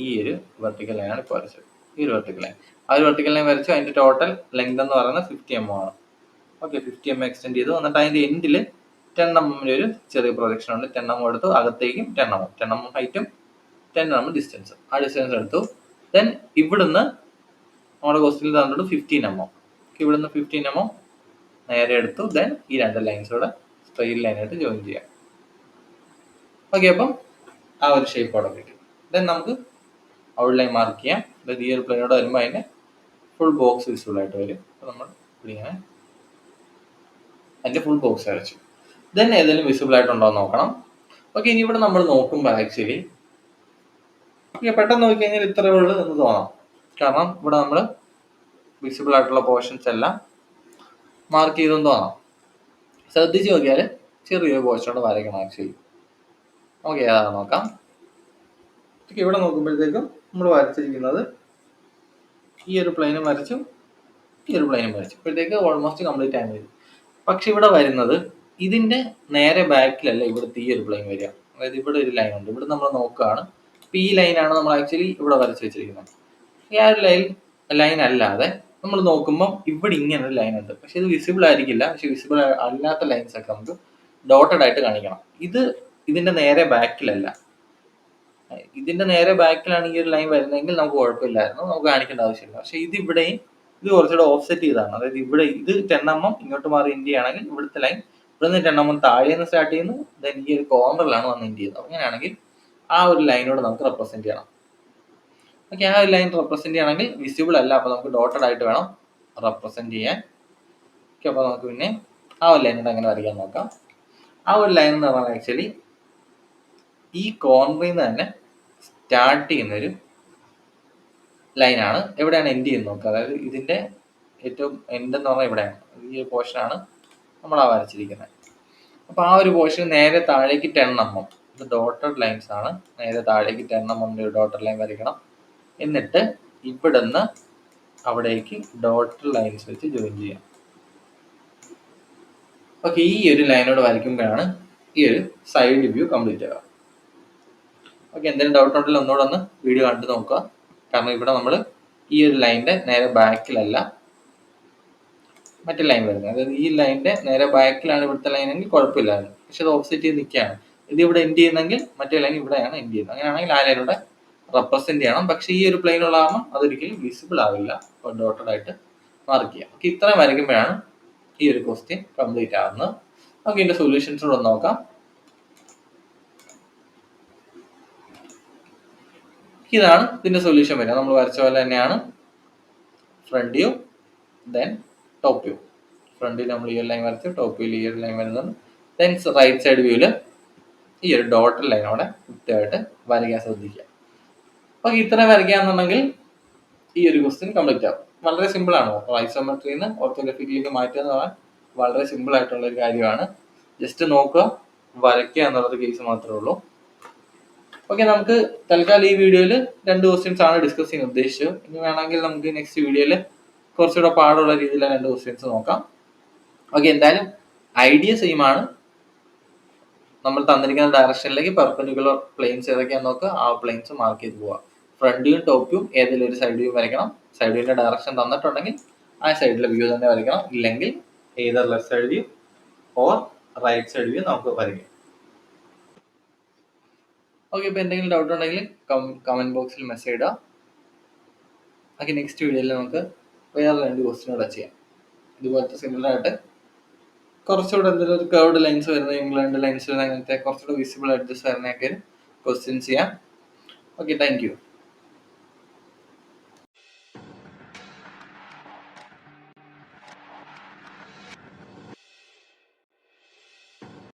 ഈ ഒരു വെർട്ടിക്കൽ ലൈനാണ് ഇപ്പോൾ വരച്ചത്. ഈ ഒരു വെർട്ടിക്കൽ ലൈൻ, ആ ഒരു വെർട്ടിക്കൽ ലൈൻ വരച്ചു. അതിന്റെ ടോട്ടൽ ലെങ്ത് എന്ന് പറയുന്നത് 50 mm ആണ്. ഓക്കെ, 50 mm എക്സ്റ്റെൻഡ് ചെയ്തു. എന്നിട്ട് അതിന്റെ എൻഡിൽ 10 mm ഒരു ചെറിയ പ്രൊജക്ഷൻ ഉണ്ട്. 10 mm എടുത്തു, അകത്തേക്കും 10 mm ഹൈറ്റും 10 mm ഡിസ്റ്റൻസ്, ആ ഡിസ്റ്റൻസ് എടുത്തു. ദെൻ ഇവിടുന്ന് നമ്മുടെ ക്വസ്റ്റ്യനിൽ തന്നിട്ട് 15 mm, ഇവിടുന്ന് 15 mm നേരെ എടുത്തു. ദെൻ ഈ രണ്ട് ലൈൻസോടെ സ്ട്രെയിറ്റ് ലൈനായിട്ട് ജോയിൻ ചെയ്യാം. ഓക്കെ, അപ്പം ആ ഒരു ഷേപ്പ് അവിടെ കിട്ടും. ദെൻ നമുക്ക് ഔട്ട് ലൈൻ മാർക്ക് ചെയ്യാം. അതായത് ഈ ഒരു പ്ലെയിനോട് വരുമ്പോൾ അതിന്റെ ഫുൾ ബോക്സ് വിസിബിൾ ആയിട്ട് വരും. അപ്പോൾ നമ്മൾ ഇങ്ങനെ അതിന്റെ ഫുൾ ബോക്സ് വരച്ചു. ദെൻ ഏതെങ്കിലും വിസിബിൾ ആയിട്ടുണ്ടോ എന്ന് നോക്കണം. ഓക്കെ, ഇനി ഇവിടെ നമ്മൾ നോക്കുമ്പോൾ ആക്ച്വലി പെട്ടെന്ന് നോക്കി കഴിഞ്ഞാൽ ഇത്രയേ ഉള്ളൂ എന്ന് തോന്നാം. കാരണം ഇവിടെ നമ്മൾ വിസിബിൾ ആയിട്ടുള്ള പോർഷൻസ് എല്ലാം മാർക്ക് ചെയ്തെന്ന് തോന്നാം. ശ്രദ്ധിച്ച് നോക്കിയാൽ ചെറിയൊരു പോർഷനോട് വരയ്ക്കണം ആക്ച്വലി. ഓക്കെ, അതാണ് നോക്കാം. ഇവിടെ നോക്കുമ്പോഴത്തേക്കും നമ്മൾ വരച്ചിരിക്കുന്നത് ഈ ഒരു പ്ലെയിനും വരച്ചു, ഈ ഒരു പ്ലെയിനും വരച്ചു. ഇപ്പോഴത്തേക്ക് ഓൾമോസ്റ്റ് കംപ്ലീറ്റ് ആയി വരും. പക്ഷെ ഇവിടെ വരുന്നത് ഇതിന്റെ നേരെ ബാക്കിലല്ല ഇവിടുത്തെ ഈ ഒരു പ്ലെയിൻ വരിക. അതായത് ഇവിടെ ഒരു ലൈൻ ഉണ്ട്, ഇവിടെ നമ്മൾ നോക്കുകയാണ്. ഇപ്പൊ ഈ ലൈനാണ് നമ്മൾ ആക്ച്വലി ഇവിടെ വരച്ച് വെച്ചിരിക്കുന്നത്. ഈ ആ ഒരു ലൈൻ അല്ലാതെ നമ്മൾ നോക്കുമ്പോൾ ഇവിടെ ഇങ്ങനെ ഒരു ലൈൻ ഉണ്ട്. പക്ഷെ ഇത് വിസിബിൾ ആയിരിക്കില്ല. പക്ഷെ വിസിബിൾ അല്ലാത്ത ലൈൻസ് ഒക്കെ നമുക്ക് ഡോട്ടഡ് ആയിട്ട് കാണിക്കണം. ഇത് ഇതിന്റെ നേരെ ബാക്കിലല്ല, ഇതിന്റെ നേരെ ബാക്കിലാണ് ഈ ഒരു ലൈൻ വരുന്നതെങ്കിൽ നമുക്ക് കുഴപ്പമില്ലായിരുന്നു, നമുക്ക് കാണിക്കേണ്ട ആവശ്യമില്ല. പക്ഷെ ഇത് ഇവിടെയും ഇത് കുറച്ചുകൂടെ ഓഫ്സെറ്റ് ചെയ്താണ്. അതായത് ഇവിടെ ഇത് 10 mm ഇങ്ങോട്ട് മാറി എൻഡ് ചെയ്യുകയാണെങ്കിൽ ഇവിടുത്തെ ലൈൻ ഇവിടെ നിന്ന് 10 mm താഴെ നിന്ന് സ്റ്റാർട്ട് ചെയ്യുന്നു. ദെൻ ഈ ഒരു കോർണറിലാണ് വന്ന് എൻഡ് ചെയ്യുന്നത്. അങ്ങനെയാണെങ്കിൽ ആ ഒരു ലൈനോട് നമുക്ക് റെപ്രസെന്റ് ചെയ്യണം. ഓക്കെ, ആ ഒരു ലൈൻ റെപ്രസെന്റ് ചെയ്യണമെങ്കിൽ വിസിബിൾ അല്ല, അപ്പോൾ നമുക്ക് ഡോട്ടഡ് ആയിട്ട് വേണം റെപ്രസെന്റ് ചെയ്യാൻ. ഓക്കെ, അപ്പോൾ നമുക്ക് പിന്നെ ആ ഒരു ലൈനോട് അങ്ങനെ വരയ്ക്കാൻ നോക്കാം. ആ ഒരു ലൈൻ എന്ന് പറഞ്ഞാൽ ആക്ച്വലി ഈ കോർണറിൽ നിന്ന് തന്നെ സ്റ്റാർട്ട് ചെയ്യുന്നൊരു ലൈനാണ്. എവിടെയാണ് എൻഡ് ചെയ്യുന്നത് നോക്കുക. അതായത് ഇതിന്റെ ഏറ്റവും എൻഡ് എന്ന് പറഞ്ഞാൽ ഇവിടെയാണ്, ഈ ഒരു പോർഷനാണ് നമ്മൾ ആ വരച്ചിരിക്കുന്നത്. അപ്പൊ ആ ഒരു പോർഷൻ നേരെ താഴേക്ക് 10 mm, ഇത് ഡോട്ടഡ് ലൈൻസ് ആണ്. നേരെ താഴേക്ക് 10 mm ഒരു ഡോട്ടഡ് ലൈൻ വരയ്ക്കണം. എന്നിട്ട് ഇവിടുന്ന് അവിടേക്ക് ഡോട്ടഡ് ലൈൻസ് വെച്ച് ജോയിൻ ചെയ്യാം. ഓക്കെ, ഈ ഒരു ലൈനോട് വരയ്ക്കുമ്പോഴാണ് ഈ ഒരു സൈഡ് വ്യൂ കംപ്ലീറ്റ് ആവുക. ഓക്കെ, എന്തെങ്കിലും ഡൗട്ട് ഉണ്ടെങ്കിൽ ഒന്നുകൂടെ ഒന്ന് വീഡിയോ കണ്ടു നോക്കുക. കാരണം ഇവിടെ നമ്മൾ ഈ ഒരു ലൈനിന്റെ നേരെ ബാക്കിലല്ല മറ്റേ ലൈൻ വരുന്നത്. അതായത് ഈ ലൈനിന്റെ നേരെ ബാക്കിലാണ് ഇവിടുത്തെ ലൈൻ എങ്കിൽ കുഴപ്പമില്ലായിരുന്നു. പക്ഷെ അത് ഓപ്പോസിറ്റ് ചെയ്ത് നിൽക്കുകയാണ്. ഇത് ഇവിടെ എൻഡ് ചെയ്യുന്നെങ്കിൽ മറ്റേ ലൈൻ ഇവിടെയാണ് എൻഡ് ചെയ്യുന്നത്. അങ്ങനെയാണെങ്കിൽ ആ ലൈനോടെ റെപ്രസെന്റ് ചെയ്യണം. പക്ഷെ ഈ ഒരു പ്ലെയിൻ ഉള്ള കാരണം അതൊരിക്കലും വിസിബിൾ ആവില്ല. അപ്പോൾ ഡോട്ടഡ് ആയിട്ട് മാർക്ക് ചെയ്യാം. ഓക്കെ, ഇത്രയും വരയ്ക്കുമ്പോഴാണ് ഈ ഒരു ക്വസ്റ്റ്യൻ കംപ്ലീറ്റ് ആവുന്നത്. നമുക്ക് ഇതിന്റെ സൊല്യൂഷൻസ് കൂടെ നോക്കാം. ഇതാണ് ഇതിന്റെ സൊല്യൂഷൻ വരിക. നമ്മൾ വരച്ച പോലെ തന്നെയാണ് front view, then top view. ഫ്രണ്ടിൽ നമ്മൾ ഈ ഒരു ലൈൻ വരച്ചു, ടോപ്പ് വ്യൂയിൽ ഈ ഒരു ലൈൻ വരുന്നത്. ദെൻ റൈറ്റ് സൈഡ് വ്യൂവിൽ ഈ ഒരു ഡോട്ടഡ് ലൈനോടെ കൃത്യമായിട്ട് വരയ്ക്കാൻ ശ്രദ്ധിക്കുക. അപ്പോൾ ഇത്രയും വരയ്ക്കാന്നുണ്ടെങ്കിൽ ഈ ഒരു ക്വസ്റ്റ്യൻ കംപ്ലീറ്റ് ആവും. വളരെ സിമ്പിൾ ആണ്. അപ്പോൾ ഐസോമെട്രിയിൽ നിന്ന് ഓർത്തോഗ്രാഫിക്കിലേക്ക് മാറ്റുക എന്ന് പറഞ്ഞാൽ വളരെ സിമ്പിൾ ആയിട്ടുള്ള ഒരു കാര്യമാണ്. ജസ്റ്റ് നോക്കുക, വരയ്ക്കുക എന്നുള്ളത് കേസ് മാത്രമേ ഉള്ളൂ. ഓക്കെ, നമുക്ക് തൽക്കാലം ഈ വീഡിയോയിൽ 2 ക്വസ്റ്റ്യൻസ് ആണ് ഡിസ്കസ് ചെയ്യാൻ ഉദ്ദേശിച്ചത്. ഇനി വേണമെങ്കിൽ നമുക്ക് നെക്സ്റ്റ് വീഡിയോയിൽ കുറച്ചുകൂടെ പാടുള്ള രീതിയിൽ 2 ക്വസ്റ്റ്യൻസ് നോക്കാം. ഓക്കെ, എന്തായാലും ഐഡിയ സെയിം ആണ്. നമ്മൾ തന്നിരിക്കുന്ന ഡയറക്ഷനിലേക്ക് പെർപെൻഡിക്കുലർ പ്ലെയിൻസ് ഏതൊക്കെയാണെന്ന് നോക്കുക, ആ പ്ലെയിൻസ് മാർക്ക് ചെയ്ത് പോവുക. ഫ്രണ്ട് വ്യൂയും ടോപ്പ് വ്യൂയും ഏതെങ്കിലും ഒരു സൈഡ് വ്യൂ വരയ്ക്കണം. സൈഡ് വ്യൂവിന്റെ ഡയറക്ഷൻ തന്നിട്ടുണ്ടെങ്കിൽ ആ സൈഡിലെ വ്യൂ തന്നെ വരയ്ക്കണം. ഇല്ലെങ്കിൽ either left side view or right side view നമുക്ക് വരയ്ക്കാം. ഓക്കെ, ഇപ്പോൾ എന്തെങ്കിലും ഡൗട്ട് ഉണ്ടെങ്കിൽ കമന്റ് ബോക്സിൽ മെസ്സേജ് ഇടുക. ഓക്കെ, നെക്സ്റ്റ് വീഡിയോയിൽ നമുക്ക് വേറെ 2 ക്വസ്റ്റ്യൻ കൂടെ ചെയ്യാം. ഇതുപോലത്തെ സിമിലർ ആയിട്ട് കുറച്ചുകൂടെ എന്തെങ്കിലും ഒരു കർവ്ഡ് ലൈൻസ് വരുന്ന, ഇംഗ്ലണ്ട് ലൈൻസ് വരുന്ന, അങ്ങനത്തെ കുറച്ചുകൂടെ വിസിബിൾ എഡ്ജസ് വരുന്നതൊക്കെ ക്വസ്റ്റ്യൻസ് ചെയ്യാം. Okay, thank you.